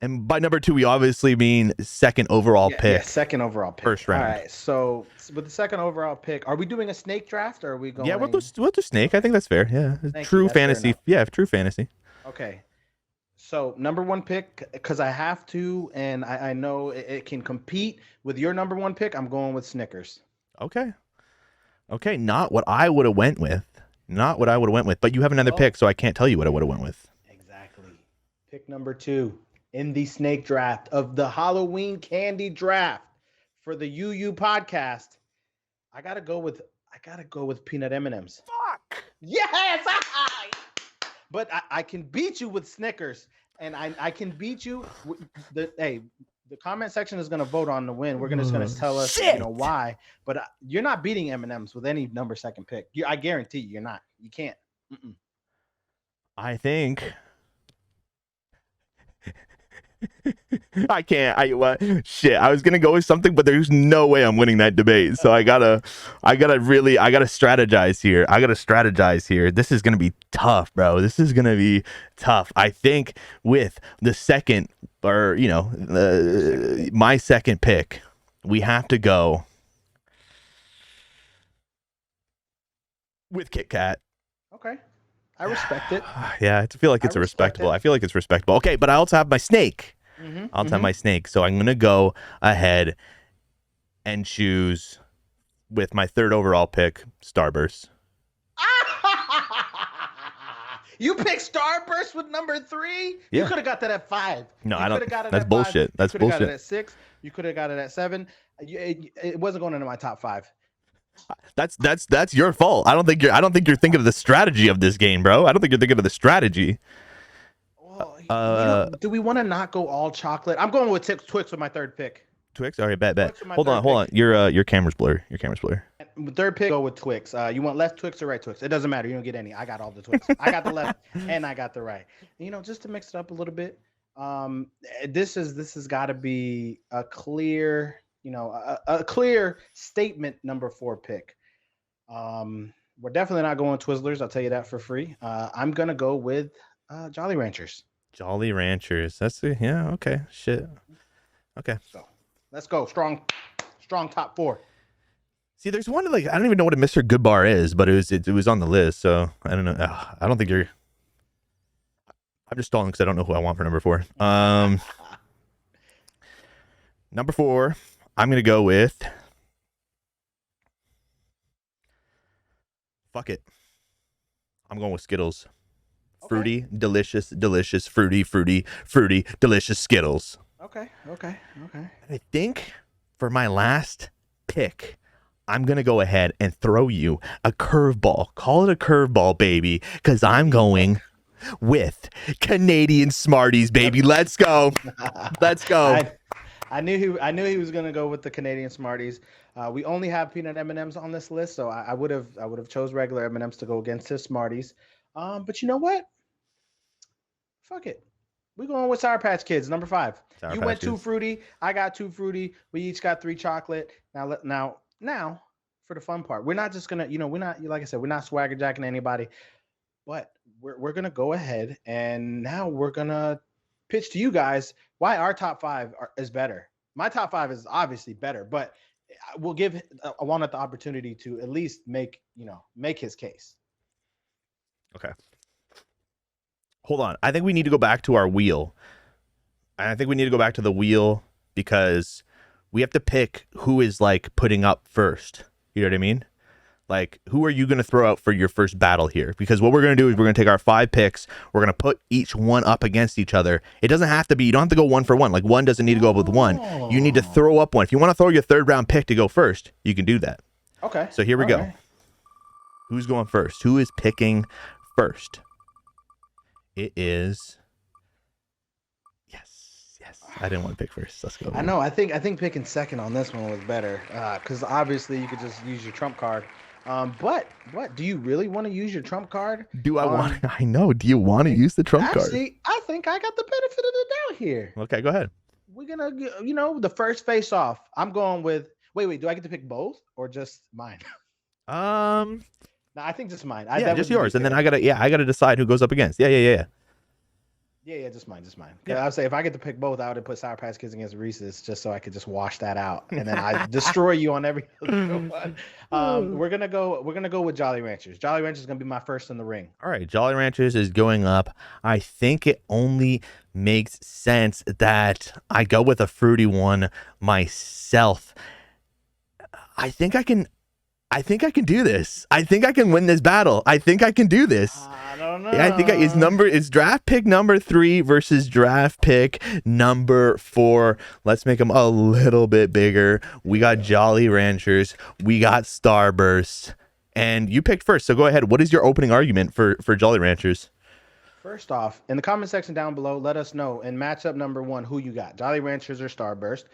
and by number 2 we obviously mean second overall pick.
Yeah, second overall pick.
First round.
All right. So with the second overall pick, are we doing a snake draft or are we going?
Yeah, we'll do snake. I think that's fair. Yeah, true fantasy. Yeah, true fantasy.
Okay. So number 1 pick, because I have to, and I know it can compete with your number 1 pick. I'm going with Snickers.
Okay. Not what I would have went with. But you have another pick, so I can't tell you what I would have went with.
Exactly. Pick number 2 in the snake draft of the Halloween candy draft for the UU podcast. I gotta go with peanut M&Ms.
Fuck.
Yes. But I can beat you with Snickers, and I can beat you. The comment section is going to vote on the win. We're just going to tell us why. But you're not beating M&Ms with any number 2nd pick. I guarantee you're not. You can't.
I think I can't. I what? Shit. I was gonna go with something, but there's no way I'm winning that debate. So I gotta strategize here. I gotta strategize here. This is gonna be tough, bro. This is gonna be tough. I think with the second, or my second pick, we have to go with Kit Kat.
Okay. I respect it.
Yeah, I feel like it's a respectable. I feel like it's respectable. Okay, but I also have my snake. I also have my snake. So I'm gonna go ahead and choose with my third overall pick, Starburst.
You picked Starburst with number 3?
Yeah.
You could have got that at 5.
No,
you
I don't.
Got it
That's
at
bullshit.
5.
That's
you could have
bullshit.
got it at 6. You could have got it at 7. It wasn't going into my top 5.
That's your fault. I don't think you're thinking of the strategy of this game, bro. I don't think you're thinking of the strategy.
Well, do we want to not go all chocolate? I'm going with Twix with my third pick.
Twix? All right, bet.
Hold
on. Your camera's blurry.
Third pick, go with Twix. You want left Twix or right Twix? It doesn't matter. You don't get any. I got all the Twix. I got the left and I got the right. Just to mix it up a little bit. This has got to be a clear, a clear statement number 4 pick. We're definitely not going Twizzlers. I'll tell you that for free. I'm gonna go with Jolly Ranchers.
Jolly Ranchers. Yeah. Okay. Shit. Okay.
So let's go. Strong top 4.
See, there's one I don't even know what a Mr. Good Bar is, but it was on the list, so I don't know. I don't think you're. I'm just stalling because I don't know who I want for number 4. Number 4, I'm gonna go with. Fuck it. I'm going with Skittles. Fruity, delicious, fruity, delicious Skittles.
Okay.
And I think for my last pick, I'm going to go ahead and throw you a curveball. Call it a curveball, baby, because I'm going with Canadian Smarties, baby. Let's go. Let's go.
I knew he was going to go with the Canadian Smarties. We only have peanut M&Ms on this list, so I would have chose regular M&Ms to go against his Smarties. But you know what? Fuck it. We're going with Sour Patch Kids, number 5. You went 2 fruity. I got 2 fruity. We each got 3 chocolate. Now, for the fun part, we're not just gonna, we're not, like I said, we're not swagger jacking anybody, but we're gonna go ahead and now we're gonna pitch to you guys why our top 5 is better. My top 5 is obviously better, but we'll give Walnut the opportunity to at least make his case.
Okay. Hold on. I think we need to go back to our wheel. I think we need to go back to the wheel because we have to pick who is putting up first. You know what I mean? Who are you going to throw out for your first battle here? Because what we're going to do is we're going to take our 5 picks. We're going to put each one up against each other. It doesn't have to be, you don't have to go 1 for 1. One doesn't need to go up with 1. You need to throw up one. If you want to throw your 3rd round pick to go first, you can do that.
Okay.
So here we go. Right. Who's going first? Who is picking first? It is. Yes. I didn't want to pick first. Let's go.
I know. I think picking second on this one was better because obviously you could just use your trump card. But what do you really want to use your trump card?
Do I want? I know. Do you want to use the trump card?
Actually, I think I got the benefit of the doubt here.
Okay, go ahead.
We're gonna, the first face off. I'm going with. Wait. Do I get to pick both or just mine? No, I think just mine.
Just yours, and then I gotta decide who goes up against. Yeah.
Yeah, just mine. Yeah. I would say if I get to pick both, I would have put Sour Patch Kids against Reese's just so I could just wash that out, and then I destroy you on every other one. We're gonna go with Jolly Ranchers. Jolly Ranchers is gonna be my first in the ring.
All right, Jolly Ranchers is going up. I think it only makes sense that I go with a fruity one myself. I think I can do this. I think I can win this battle. I think I can do this.
I don't know.
I think it's draft pick number 3 versus draft pick number 4. Let's make them a little bit bigger. We got Jolly Ranchers. We got Starburst. And you picked first, so go ahead. What is your opening argument for Jolly Ranchers?
First off, in the comment section down below, let us know in matchup number 1 who you got, Jolly Ranchers or Starburst.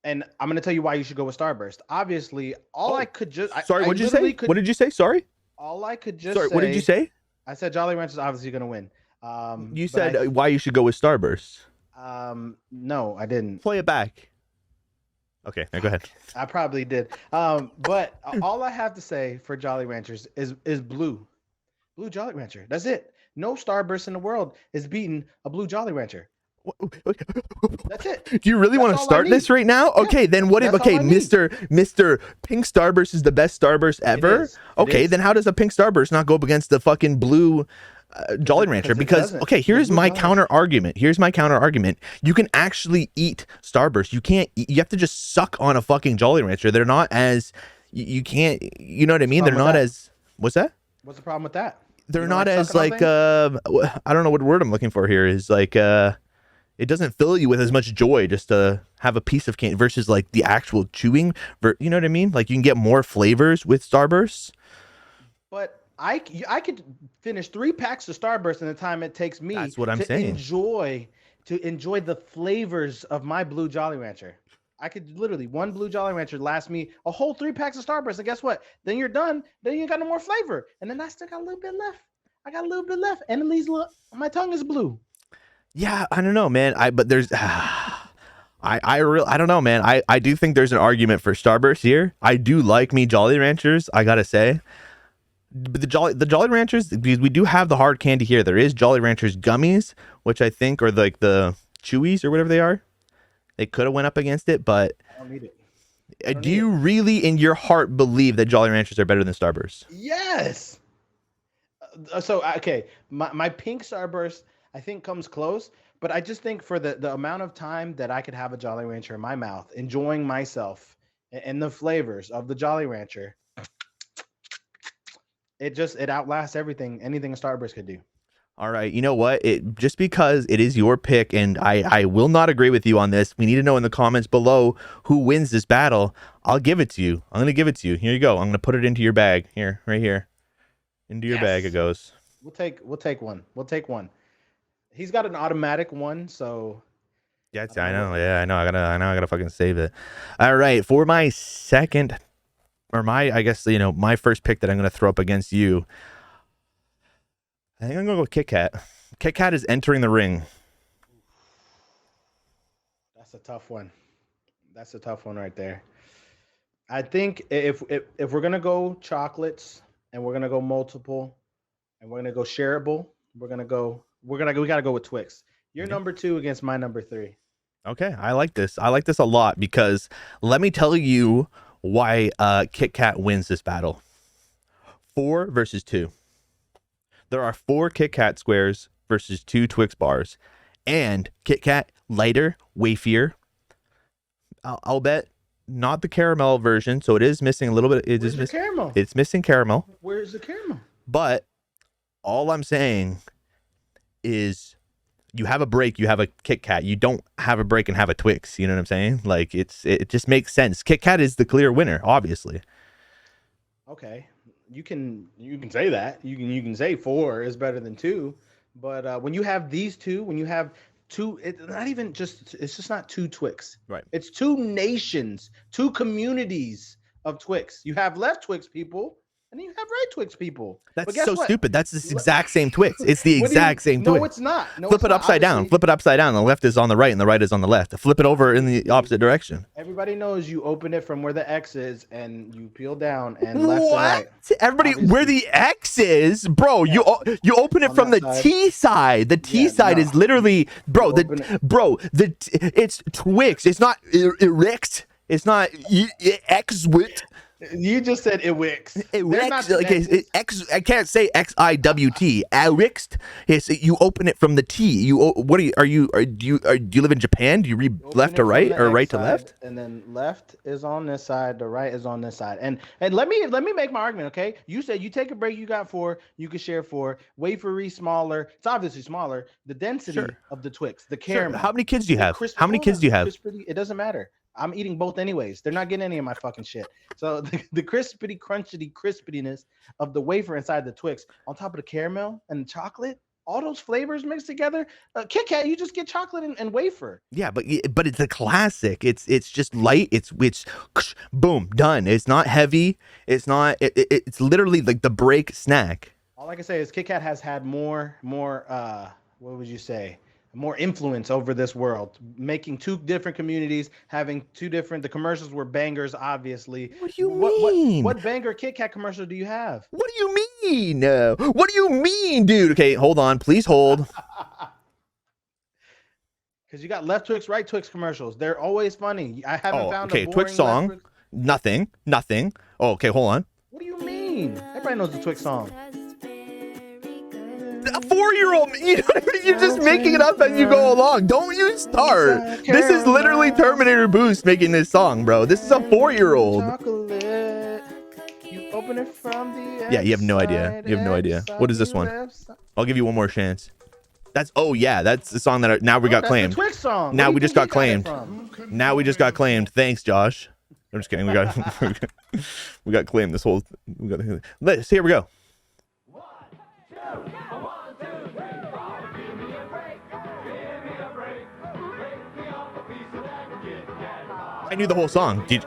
And I'm going to tell you why you should go with Starburst. Obviously, I could just...
Sorry, what did you say? What did you say? Sorry?
All I could just
Sorry,
say...
what did you say?
I said Jolly Rancher's obviously gonna win.
You
But
said why you should go with Starburst.
no, I didn't.
Play it back. Okay, now go ahead.
I probably did. But all I have to say for Jolly Ranchers is blue Jolly Rancher. That's it. No Starburst in the world is beating a blue Jolly Rancher. That's it.
Do you really
That's
want to
all I
start this
need.
right now?
Yeah,
Okay, then what if
that's all I need.
Mr. Pink Starburst is the best Starburst ever?
is. It
Okay,
is.
then how does a Pink Starburst not go up against the fucking blue Jolly Rancher?
Because it
Because
doesn't.
okay,
The
here's
blue
my
Jolly
counter argument. Here's my counter argument. You can actually eat Starburst. You can't. You have to just suck on a fucking Jolly Rancher. They're not as you can't. You know what I mean? They're
Problem with
not
that?
as. What's that?
What's the problem with that?
They're
You don't
not
like
as
sucking on
like
things?
I don't know what word I'm looking for here is like it doesn't fill you with as much joy just to have a piece of candy versus like the actual chewing. You know what I mean? Like you can get more flavors with Starbursts.
But I could finish 3 packs of Starburst in the time it takes me
That's what I'm
to
saying.
enjoy the flavors of my blue Jolly Rancher. I could literally one blue Jolly Rancher last me a whole 3 packs of Starburst, and guess what? Then you're done. Then you ain't got no more flavor, and then I still got a little bit left. I got a little bit left, and at least my tongue is blue.
Yeah, I don't know, man. But there's I don't know, man. I do think there's an argument for Starburst here. I do like me Jolly Ranchers, I gotta say. But the Jolly Ranchers, because we do have the hard candy here. There is Jolly Ranchers gummies, which I think are like the chewies or whatever they are. They could have went up against it, but
I don't need it.
do you really in your heart believe that Jolly Ranchers are better than Starburst?
Yes. Okay, my pink Starburst I think comes close, but I just think for the amount of time that I could have a Jolly Rancher in my mouth, enjoying myself and the flavors of the Jolly Rancher, it outlasts anything a Starburst could do.
All right, you know what? It just because it is your pick, and I will not agree with you on this. We need to know in the comments below who wins this battle. I'll give it to you. I'm gonna give it to you. Here you go. I'm gonna put it into your bag. Here, right here, into your bag it goes.
We'll take one. We'll take one. He's got an automatic one, so
Yeah, I know. Yeah, I know. I gotta fucking save it. All right, for my second, or I guess my first pick that I'm gonna throw up against you. I think I'm gonna go with Kit Kat. Kit Kat is entering the ring.
that's a tough one. That's a tough one right there. I think if we're gonna go chocolates and we're gonna go multiple and we're gonna go shareable, we gotta go with Twix. Your number 2 against my number 3.
Okay, I like this. I like this a lot because let me tell you why Kit Kat wins this battle. 4 versus 2. There are 4 Kit Kat squares versus 2 Twix bars, and Kit Kat lighter, wafier. I'll bet not the caramel version, so it is missing a little bit.
Where's the caramel?
It's missing caramel,
Where's the caramel?
but all I'm saying is you have a break, you have a Kit Kat. You don't have a break and have a Twix. You know what I'm saying? Like it just makes sense. Kit Kat is the clear winner, obviously.
Okay, you can say that. You can say 4 is better than 2, but when you have these two, when you have 2, it's just not 2 Twix.
Right.
It's 2 nations, 2 communities of Twix. You have left Twix people, and then you have right Twix people.
That's
But guess
so
what?
stupid. That's the exact same Twix. It's the
What do you-
exact same
No,
Twix.
it's not. No,
Flip
it's
it
not.
upside down.
Obviously,
Flip it upside down. The left is on the right and the right is on the left. Flip it over in the opposite direction.
Everybody knows you open it from where the X is, and you peel down and left and
What?
right.
Everybody,
Obviously.
where the X is, bro?
Yeah.
You open it
On
from the
that side.
T side. The T
Yeah,
side
no.
is literally, bro.
You open it.
It's Twix. It's not erect. It's not X wit.
You just said it wicks. They're not
X,
the
like
X's.
X. I can't say XIWT. Erect. Yes, you open it from the T. What do you live in Japan? Do you read
Open
left
it
to
from
right
the
or
X
right to
side,
left?
and then left is on this side, the right is on this side. And let me make my argument, okay? You said you take a break, you got 4, you can share 4. Wafery smaller, it's obviously smaller. The density
Sure.
of the Twix, the
Sure.
caramel.
How many kids do you
the
have?
crispy-
How many
hold
kids
on,
do you have?
crispity, it doesn't matter. I'm eating both anyways. They're not getting any of my fucking shit. So the crispity, crunchy, crispiness of the wafer inside the Twix on top of the caramel and the chocolate, all those flavors mixed together. Kit Kat, you just get chocolate and wafer.
Yeah, but it's a classic. It's just light. It's boom, done. It's not heavy. It's not. It's literally like the break snack.
All I can say is Kit Kat has had more, what would you say? More influence over this world, making two different communities, having two different. The commercials were bangers, obviously.
What do you mean?
What banger Kit Kat commercial do you have?
What do you mean? What do you mean, dude? Okay, hold on. Please hold.
Because you got left Twix, right Twix commercials. They're always funny. I haven't found a
okay.
boring
Twix song.
Twix.
Nothing. Oh, okay, hold on.
What do you mean? Everybody knows the Twix song.
A 4-year-old, you're just making it up as you go along. Don't you start. This is literally Terminator Boost making this song, bro. This is a 4-year-old.
Chocolate. You open it from the
Yeah, you have no idea. You have no idea. What is this one? I'll give you one more chance. That's that's the song that now we got claimed.
That's the Twix song.
Now we just got claimed. Now we just got claimed. Thanks, Josh. I'm just kidding. We got we got claimed this whole. Let's here we go. I knew the whole song.
Is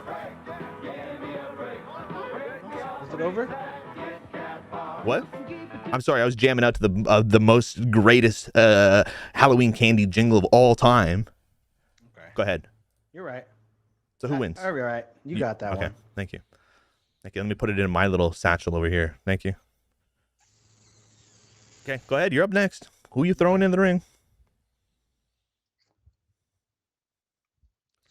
it over?
What? I'm sorry, I was jamming out to the most greatest Halloween candy jingle of all time.
Okay.
Go ahead.
You're right.
So who wins?
All right. You got that
okay.
one.
Thank you. Thank you. Let me put it in my little satchel over here. Thank you. Okay, go ahead. You're up next. Who are you throwing in the ring?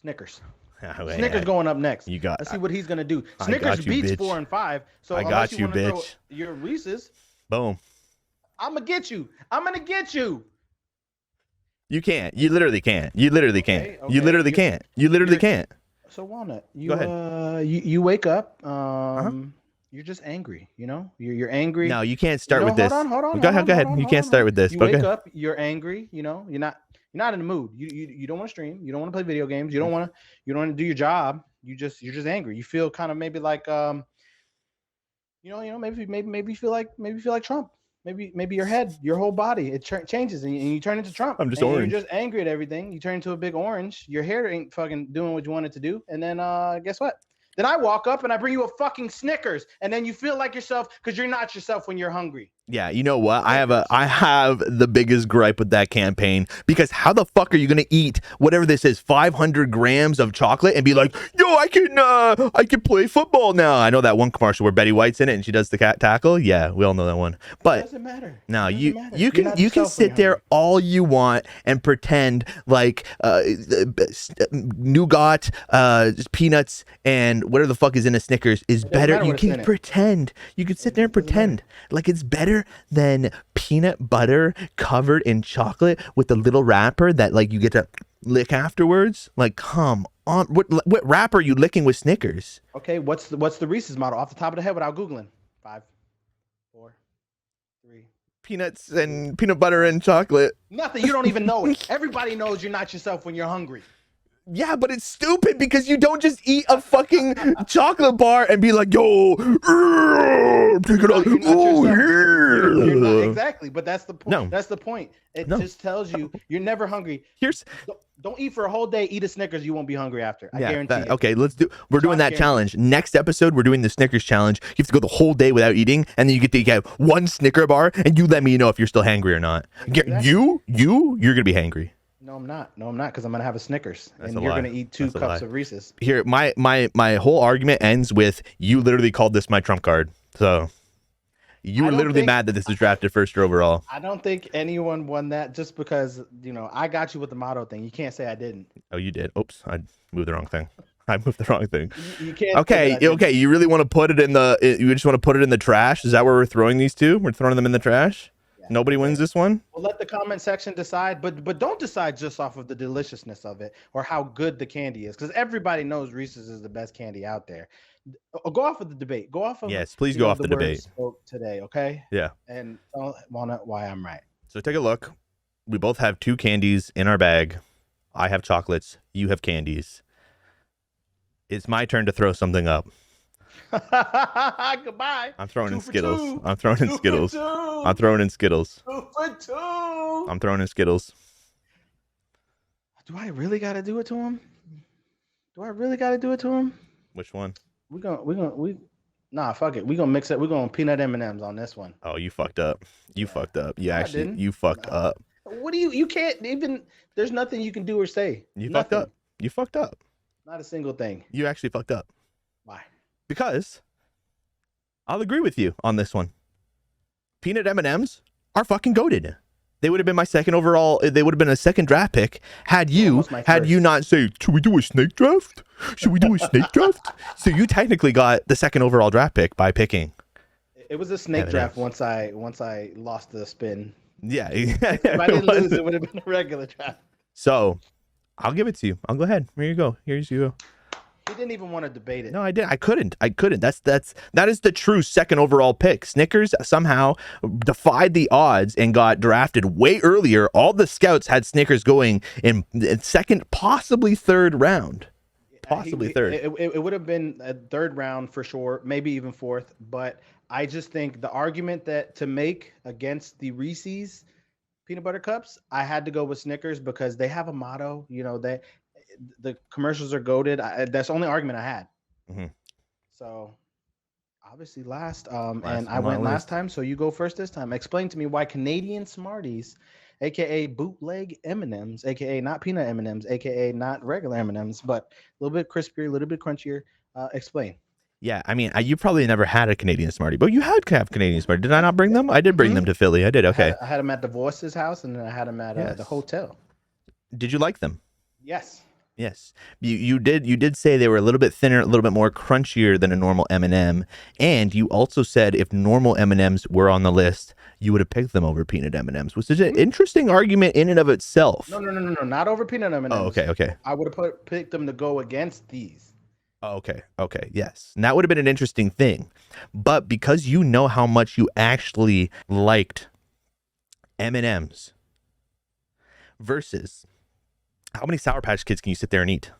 Snickers.
Oh,
Snickers going up next.
You got.
Let's see what he's gonna do.
I
Snickers
got you,
beats
bitch.
4 and 5. So
I got you, bitch.
Your Reese's.
Boom.
I'm gonna get you. I'm gonna get you.
You can't. You literally can't. You literally can't.
Okay,
You literally can't. You literally can't.
So Walnut,
Go ahead.
You wake up. You're just angry. You know, you're angry.
No, you can't start with this.
Hold on.
Go ahead. You can't start with this.
You wake up. You're angry. You know, you're not in the mood. You don't want to stream. You don't want to play video games. You don't want to do your job. You're just angry. You feel kind of maybe like maybe you feel like Trump. Maybe your head, your whole body, it changes and you turn into Trump.
I'm just
and
orange.
You're just angry at everything. You turn into a big orange. Your hair ain't fucking doing what you want it to do. And then guess what? Then I walk up and I bring you a fucking Snickers, and then you feel like yourself because you're not yourself when you're hungry.
Yeah, you know what? I have the biggest gripe with that campaign, because how the fuck are you gonna eat whatever this is, 500 grams of chocolate and be like, yo, I can play football now? I know that one commercial where Betty White's in it and she does the cat tackle. Yeah, we all know that one. But
it doesn't matter.
No, you can sit there all you want and pretend like nougat, peanuts, and whatever the fuck is in a Snickers is better. You can pretend. You can sit there and pretend like it's better than peanut butter covered in chocolate with a little wrapper that like you get to lick afterwards. Like, come on, what wrapper are you licking with Snickers?
Okay, what's the Reese's model off the top of the head without googling? 5, 4, 3.
Peanuts and peanut butter and chocolate.
Nothing. You don't even know it. Everybody knows you're not yourself when you're hungry.
Yeah, but it's stupid because you don't just eat a fucking chocolate bar and be like, yo, take it out.
Exactly, but that's the point. No. That's the point. It just tells you you're never hungry. Don't eat for a whole day. Eat a Snickers. You won't be hungry after. I guarantee it.
Okay, we're doing that challenge. Next episode, we're doing the Snickers challenge. You have to go the whole day without eating, and then you get to get one Snicker bar, and you let me know if you're still hangry or not. Exactly. You're gonna be hangry.
No, I'm not, because I'm gonna have a Snickers, and you're gonna eat 2 cups of Reese's.
Here, my whole argument ends with you literally called this my trump card. So you were literally mad that this was drafted first overall.
I don't think anyone won that just because I got you with the motto thing. You can't say I didn't.
Oh, you did. Oops, I moved the wrong thing. I moved the wrong thing.
You can't.
Okay. You really want to put it in the? You just want to put it in the trash? Is that where we're throwing these two? We're throwing them in the trash. Nobody wins this one?
We'll let the comment section decide, but don't decide just off of the deliciousness of it or how good the candy is, because everybody knows Reese's is the best candy out there. Go off of the debate. Go off of
please go off the debate
today, okay?
Yeah.
And tell Walnut why I'm right.
So take a look. We both have 2 candies in our bag. I have chocolates. You have candies. It's my turn to throw something up.
Goodbye.
I'm throwing in Skittles. I'm throwing in Skittles. I'm throwing in Skittles.
2 for 2.
I'm throwing in Skittles.
Do I really gotta do it to him?
Which one?
We Nah, fuck it. We gonna mix it. We gonna peanut M&Ms on this one.
Oh, you fucked up. You
Yeah.
fucked up.
No, I didn't.
You fucked
No.
up.
What do you can't even. There's nothing you can do or say.
You fucked
Nothing.
up. You fucked up.
Not a single thing.
You actually fucked up.
Why?
Because I'll agree with you on this one. Peanut M&Ms are fucking goated. They would have been my second overall. They would have been a second draft pick had you not say, should we do a snake draft? Should we do a snake draft? So you technically got the second overall draft pick by picking.
It was a snake draft once I lost the spin.
Yeah.
If I didn't lose, it would have been a regular draft.
So I'll give it to you. I'll go ahead. Here you go. Here's you.
He didn't even want to debate it.
No, I didn't. I couldn't. That is the true second overall pick. Snickers somehow defied the odds and got drafted way earlier. All the scouts had Snickers going in second, possibly third round. Possibly third.
It would have been a third round for sure, maybe even fourth. But I just think the argument that to make against the Reese's peanut butter cups, I had to go with Snickers because they have a motto. You know, the commercials are goated. That's the only argument I had.
Mm-hmm.
So obviously last and I went last time. So you go first this time. Explain to me why Canadian Smarties, aka bootleg M&Ms, aka not peanut M&Ms, aka not regular M&Ms, but a little bit crispier, a little bit crunchier. Explain.
Yeah, I mean, you probably never had a Canadian Smartie, but you had to have Canadian Smartie. Did I not bring them? I did bring them to Philly. I did. Okay.
I had them at Divorce's house, and then I had them at the hotel.
Did you like them?
Yes.
Yes, you did say they were a little bit thinner, a little bit more crunchier than a normal M&M, and you also said if normal M&Ms were on the list, you would have picked them over peanut M&Ms, which is an interesting argument in and of itself.
No, not over peanut M&Ms.
Oh, okay.
I would have picked them to go against these.
Oh, okay, yes, and that would have been an interesting thing, but because you know how much you actually liked M&Ms versus how many Sour Patch Kids can you sit there and eat?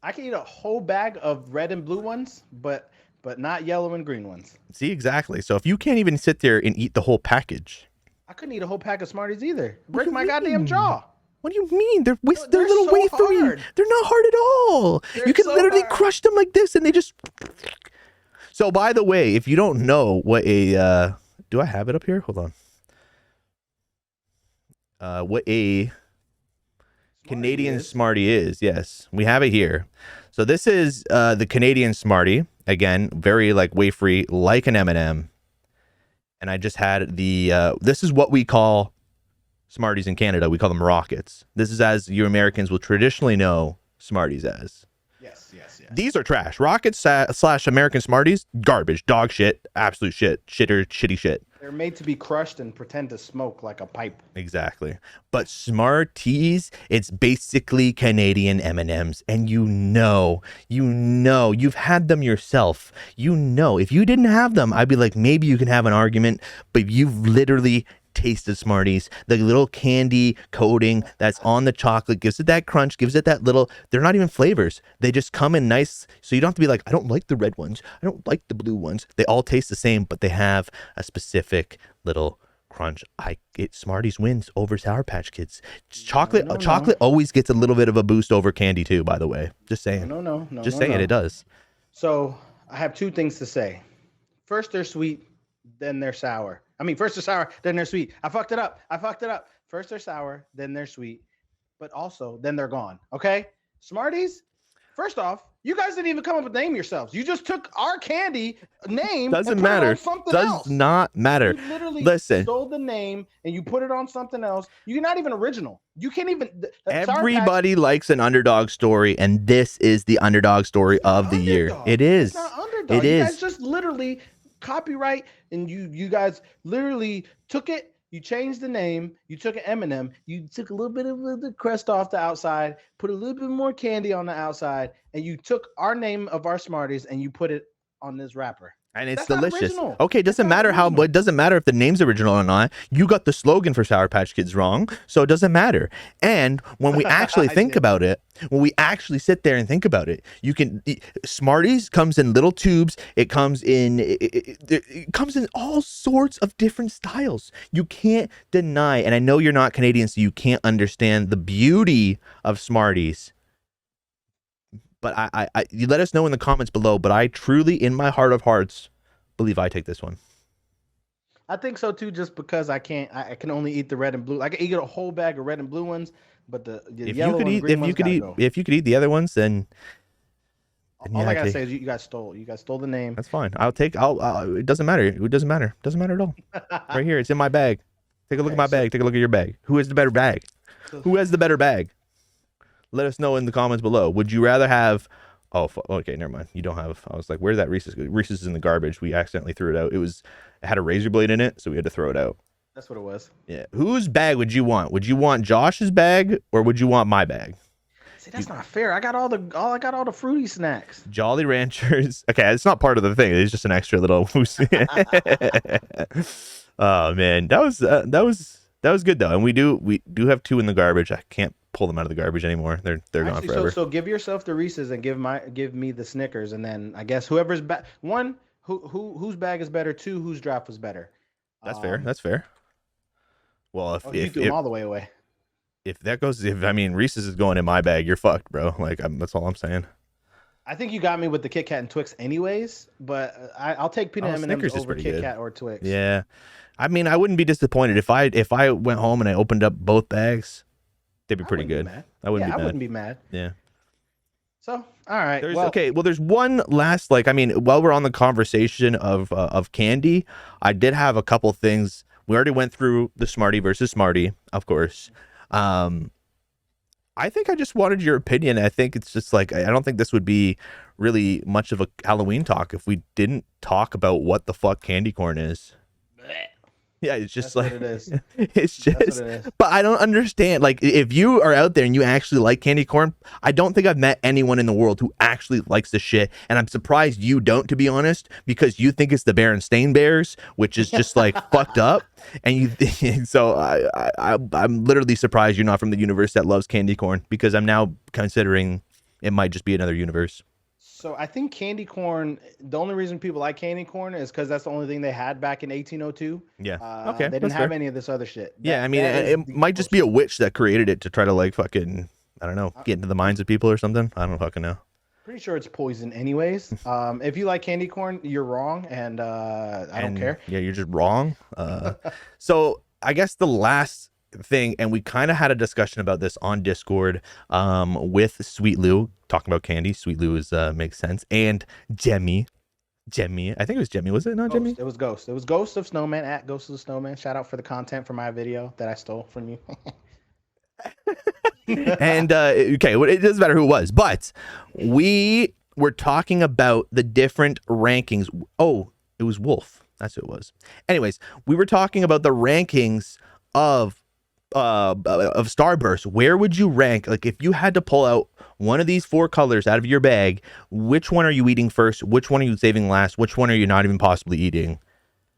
I can eat a whole bag of red and blue ones, but not yellow and green ones.
See, exactly. So if you can't even sit there and eat the whole package.
I couldn't eat a whole pack of Smarties either. Break my goddamn jaw.
What do you mean? They're little
so
wafery.
hard.
They're not hard at all. You can literally crush them like this and they just... So by the way, if you don't know what a... do I have it up here? Hold on. What a... Canadian Smartie is, yes, we have it here. So this is the Canadian Smartie, again, very like wafery, like an M&M. And I just had the this is what we call Smarties in Canada. We call them rockets. This is as you Americans will traditionally know Smarties as.
Yes.
These are trash. Rockets / American Smarties, garbage, dog shit, absolute shitty shit.
They're made to be crushed and pretend to smoke like a pipe.
Exactly. But Smarties, it's basically Canadian M&Ms. And you've had them yourself. If you didn't have them, I'd be like, maybe you can have an argument, but you've literally tasted Smarties. The little candy coating that's on the chocolate gives it that crunch, gives it that little, they're not even flavors. They just come in nice. So you don't have to be like, I don't like the red ones. I don't like the blue ones. They all taste the same, but they have a specific little crunch. Smarties wins over Sour Patch Kids. Chocolate always gets a little bit of a boost over candy too, by the way. Just saying.
No.
Just saying it does.
So I have two things to say. First, they're sweet, then they're sour. First they're sour, then they're sweet. I fucked it up. First they're sour, then they're sweet, but also then they're gone. Okay? Smarties, first off, you guys didn't even come up with a name yourselves. You just took our candy name.
Doesn't matter. Does not matter.
You literally
Listen.
stole the name and you put it on something else. You're not even original. You can't even.
Everybody likes an underdog story, and this is the underdog story of the year. It is.
It's not underdog. You guys just literally copyright, and you guys literally took it. You changed the name. You took an M&M. You took a little bit of the crust off the outside, put a little bit more candy on the outside, and you took our name of our Smarties and you put it on this wrapper.
And it's
That's
delicious. Okay, it doesn't matter it doesn't matter if the name's original or not. You got the slogan for Sour Patch Kids wrong, so it doesn't matter. And when we actually think about it, when we actually sit there and think about it, Smarties comes in little tubes. It comes in it comes in all sorts of different styles. You can't deny, and I know you're not Canadian, so you can't understand the beauty of Smarties. But you let us know in the comments below. But I truly, in my heart of hearts, believe I take this one.
I think so too, just because I can't. I can only eat the red and blue. I can eat a whole bag of red and blue ones, but the
If you
yellow
could
and
eat,
green ones gotta go.
if you could eat the other ones, then
All
yeah,
I gotta say is you guys stole. You guys stole the name.
that's fine. It doesn't matter. It doesn't matter. It doesn't matter at all. Right here, it's in my bag. Take a look at
Okay,
my bag. Take a look at your bag. Who has the better bag?
So-
Who has the better bag? Let us know in the comments below. Would you rather have? Oh, okay, never mind. You don't have. I was like, where's that Reese's? Reese's is in the garbage. We accidentally threw it out. It had a razor blade in it, so we had to throw it out.
That's what it was.
Yeah. Whose bag would you want? Would you want Josh's bag or would you want my bag?
See, that's not fair. I got all the fruity snacks.
Jolly Ranchers. Okay, it's not part of the thing. It's just an extra little. Oh man, that was good though. And we do have 2 in the garbage. I can't pull them out of the garbage anymore. They're gone
Actually,
forever.
so give yourself the Reese's and give me the Snickers, and then I guess whoever's back. One, whose bag is better? 2, whose draft was better?
That's fair. That's fair. Well,
You threw them all the way away.
If that goes, I mean Reese's is going in my bag, you're fucked, bro. Like that's all I'm saying.
I think you got me with the Kit Kat and Twix, anyways. But I'll take peanut M&Ms
Snickers is
over
pretty
Kit
good.
Kat or Twix.
Yeah, I mean I wouldn't be disappointed if I went home and I opened up both bags. They'd be pretty good.
Mad.
I wouldn't be mad.
I wouldn't be mad.
Yeah.
So all right.
There's one last while we're on the conversation of candy, I did have a couple things. We already went through the Smartie versus Smartie, of course. I think I just wanted your opinion. I think it's just like I don't think this would be really much of a Halloween talk if we didn't talk about what the fuck candy corn is. Yeah, it's just
That's
like
what it is.
it's just,
That's what it is.
but I don't understand. Like, if you are out there and you actually like candy corn, I don't think I've met anyone in the world who actually likes the shit. And I'm surprised you don't, to be honest, because you think it's the Berenstain Bears, which is just like fucked up. And you, so I'm literally surprised you're not from the universe that loves candy corn, because I'm now considering it might just be another universe.
So I think candy corn. The only reason people like candy corn is because that's the only thing they had back in 1802.
Yeah.
Okay. They didn't
that's
have
fair.
any of this other shit.
Yeah, I mean, it might just be a witch that created it to try to like fucking, I don't know, get into the minds of people or something. I don't fucking know.
Pretty sure it's poison, anyways. If you like candy corn, you're wrong, and I don't care.
Yeah, you're just wrong. So I guess the last thing, and we kind of had a discussion about this on Discord with Sweet Lou, talking about candy. Sweet Lou is makes sense, and Jemmy, I think it was Jemmy, was it not Jemmy?
It was Ghost. It was Ghost of Snowman at Ghost of the Snowman. Shout out for the content for my video that I stole from you.
And okay, well, it doesn't matter who it was, but we were talking about the different rankings. Oh, it was Wolf. That's who it was. Anyways, we were talking about the rankings of Starburst. Where would you rank? Like, if you had to pull out one of these 4 colors out of your bag, which one are you eating first? Which one are you saving last? Which one are you not even possibly eating?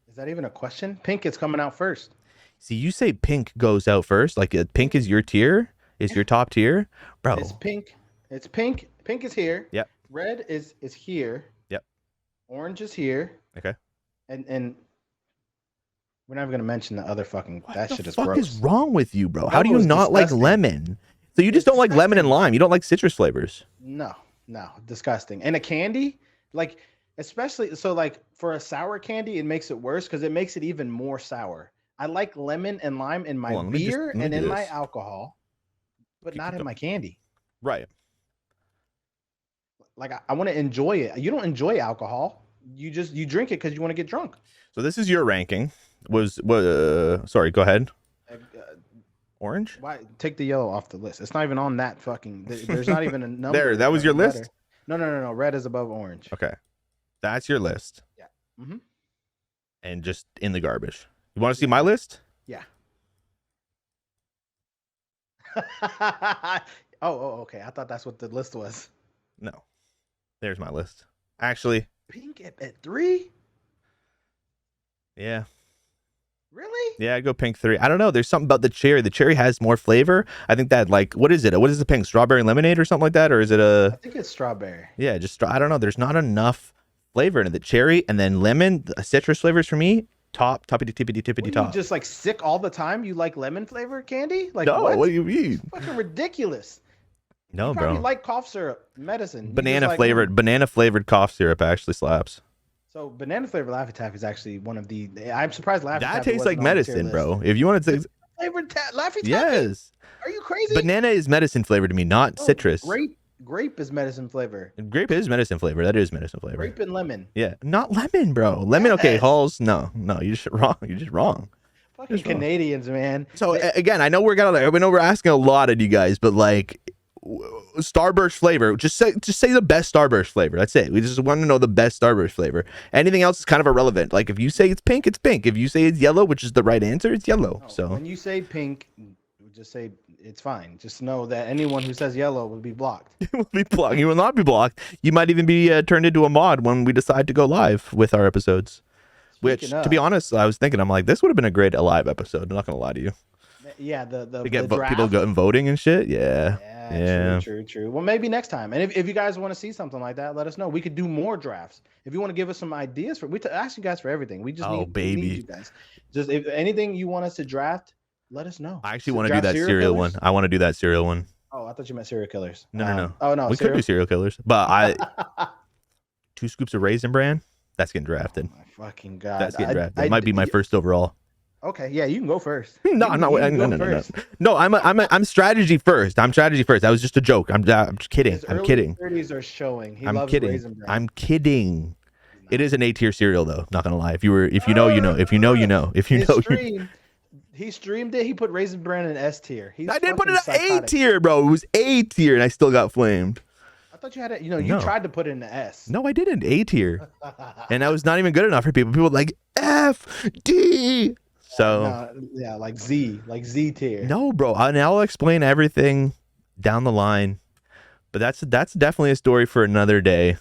Is that even a question? Pink is coming out first.
See, you say pink goes out first. Like, pink is your tier? Is your top tier? Bro.
It's pink. It's pink. Pink is here.
Yep.
Red is here.
Yep.
Orange is here.
Okay.
And we're not even gonna mention the other fucking. That shit is
What the fuck
gross.
is wrong with you, bro? How do you
is
not like
disgusting.
lemon? So you just don't like lemon and lime. You don't like citrus flavors.
No, disgusting. And a candy, like especially so, like for a sour candy, it makes it worse because it makes it even more sour. I like lemon and lime in my
Hold on, let me
beer and
do
in my
this.
alcohol, but not in my candy.
Right.
Like I want to enjoy it. You don't enjoy alcohol. You drink it because you want to get drunk.
So this is your ranking. Sorry, go ahead. Orange?
Why take the yellow off the list? It's not even on that fucking. There's not even a number.
There, that was your
letter.
list?
No. Red is above orange.
Okay. That's your list.
Yeah. Mm-hmm.
And just in the garbage. You want to see my list?
Yeah. Okay. I thought that's what the list was.
No. There's my list. Actually,
Pink at 3?
yeah.
Really?
Yeah, I go pink 3. I don't know. There's something about the cherry. The cherry has more flavor. I think that, like, what is it? What is the pink? Strawberry lemonade or something like that? Or is it
I think it's strawberry.
yeah, just, I don't know. There's not enough flavor in it. The cherry and then lemon, the citrus flavors for me, tippity
What,
top.
you just like sick all the time? You like lemon flavored candy? Like
No,
what?
what do you mean?
Fucking ridiculous.
No,
probably
bro.
like cough syrup medicine. You just
Banana
like,
flavored, banana flavored cough syrup actually slaps.
So banana flavored Laffy Taffy is actually one of the. I'm surprised Laffy
That
Taffy
tastes like
wasn't on the tier
medicine,
list.
bro. If you want to,
Flavored Laffy Taffy?
yes.
Are you crazy?
Banana is medicine flavor to me, not
No,
citrus.
Grape is medicine flavor.
Grape is medicine flavor. That is medicine flavor.
Grape and lemon.
Yeah, not lemon, bro. Lemon, okay,
Yes.
Halls. No, you're just wrong. You're just wrong.
Fucking
Just wrong.
Canadians, man.
So again, I know we're asking a lot of you guys, but like Starburst flavor, just say the best Starburst flavor. That's it. We just want to know the best Starburst flavor. Anything else is kind of irrelevant. Like if you say it's pink, it's pink. If you say it's yellow, which is the right answer, it's yellow.
No,
So
when you say pink, just say it's fine. Just know that anyone who says yellow will be blocked.
you will be blocked. You will not be blocked. You might even be turned into a mod when we decide to go live with our episodes. Which,
Speaking
to be
of,
honest, I was thinking, I'm like, this would have been a great live episode. I'm not gonna lie to you.
yeah, the
To get
draft.
people going voting and shit. Yeah. Yeah.
True. Well, maybe next time. And if you guys want to see something like that, let us know. We could do more drafts. If you want to give us some ideas for, we ask you guys for everything. We just need
baby.
you guys. Just if anything you want us to draft, let us know.
I actually want to do that cereal one. I want to do that cereal one.
Oh, I thought you meant serial killers.
No.
Oh no,
We could do serial killers, but 2 scoops of Raisin Bran. That's getting drafted.
Oh my fucking god.
That's getting drafted. That might be my first overall.
Okay, yeah, you can go first.
No. No, I'm strategy first. I'm strategy first. That was just a joke. I'm just kidding.
His
I'm
early
kidding.
30s are showing. He
I'm
loves
kidding.
Raisin Bran.
I'm kidding. It is an A-tier cereal though. Not gonna lie. If you know, you know. If you know, you know. If you
His
know, you
stream, he streamed it. He put Raisin Bran in S tier.
I didn't put it in A-tier, bro. It was A-tier, and I still got flamed.
I thought you had it. You know,
No.
you tried to put it in the S.
No, I didn't. A-tier, and that was not even good enough for people. People were like F, D. So
yeah, like Z tier.
no, bro. And I'll explain everything down the line. But that's definitely a story for another day.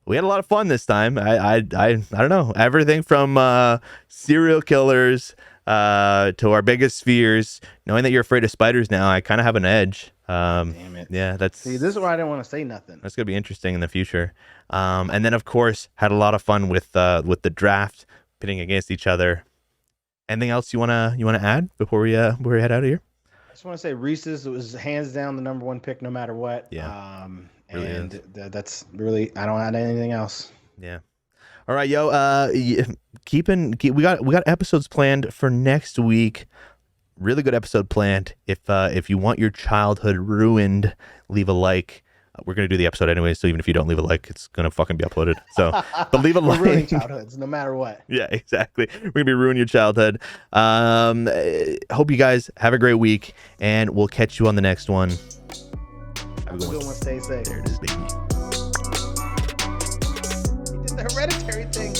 We had a lot of fun this time. I don't know, everything from serial killers to our biggest fears. Knowing that you're afraid of spiders now, I kind of have an edge.
Damn it.
Yeah,
See, this is why I didn't want to say nothing.
that's gonna be interesting in the future. And then of course had a lot of fun with the draft, pitting against each other. Anything else you wanna add before we head out of here?
I just want to say Reese's was hands down the number 1 pick, no matter what.
Yeah. Really
And
is.
that's really, I don't add anything else.
Yeah. All right, yo. We got episodes planned for next week. Really good episode planned. If you want your childhood ruined, leave a like. We're gonna do the episode anyway, so even if you don't leave a like, it's gonna fucking be uploaded. So, but leave a
We're ruining
like.
childhoods, no matter what.
Yeah, exactly. We're gonna be ruining your childhood. Hope you guys have a great week, and we'll catch you on the next one. Have a good one.
Stay safe.
There it is, baby.
He did the hereditary thing.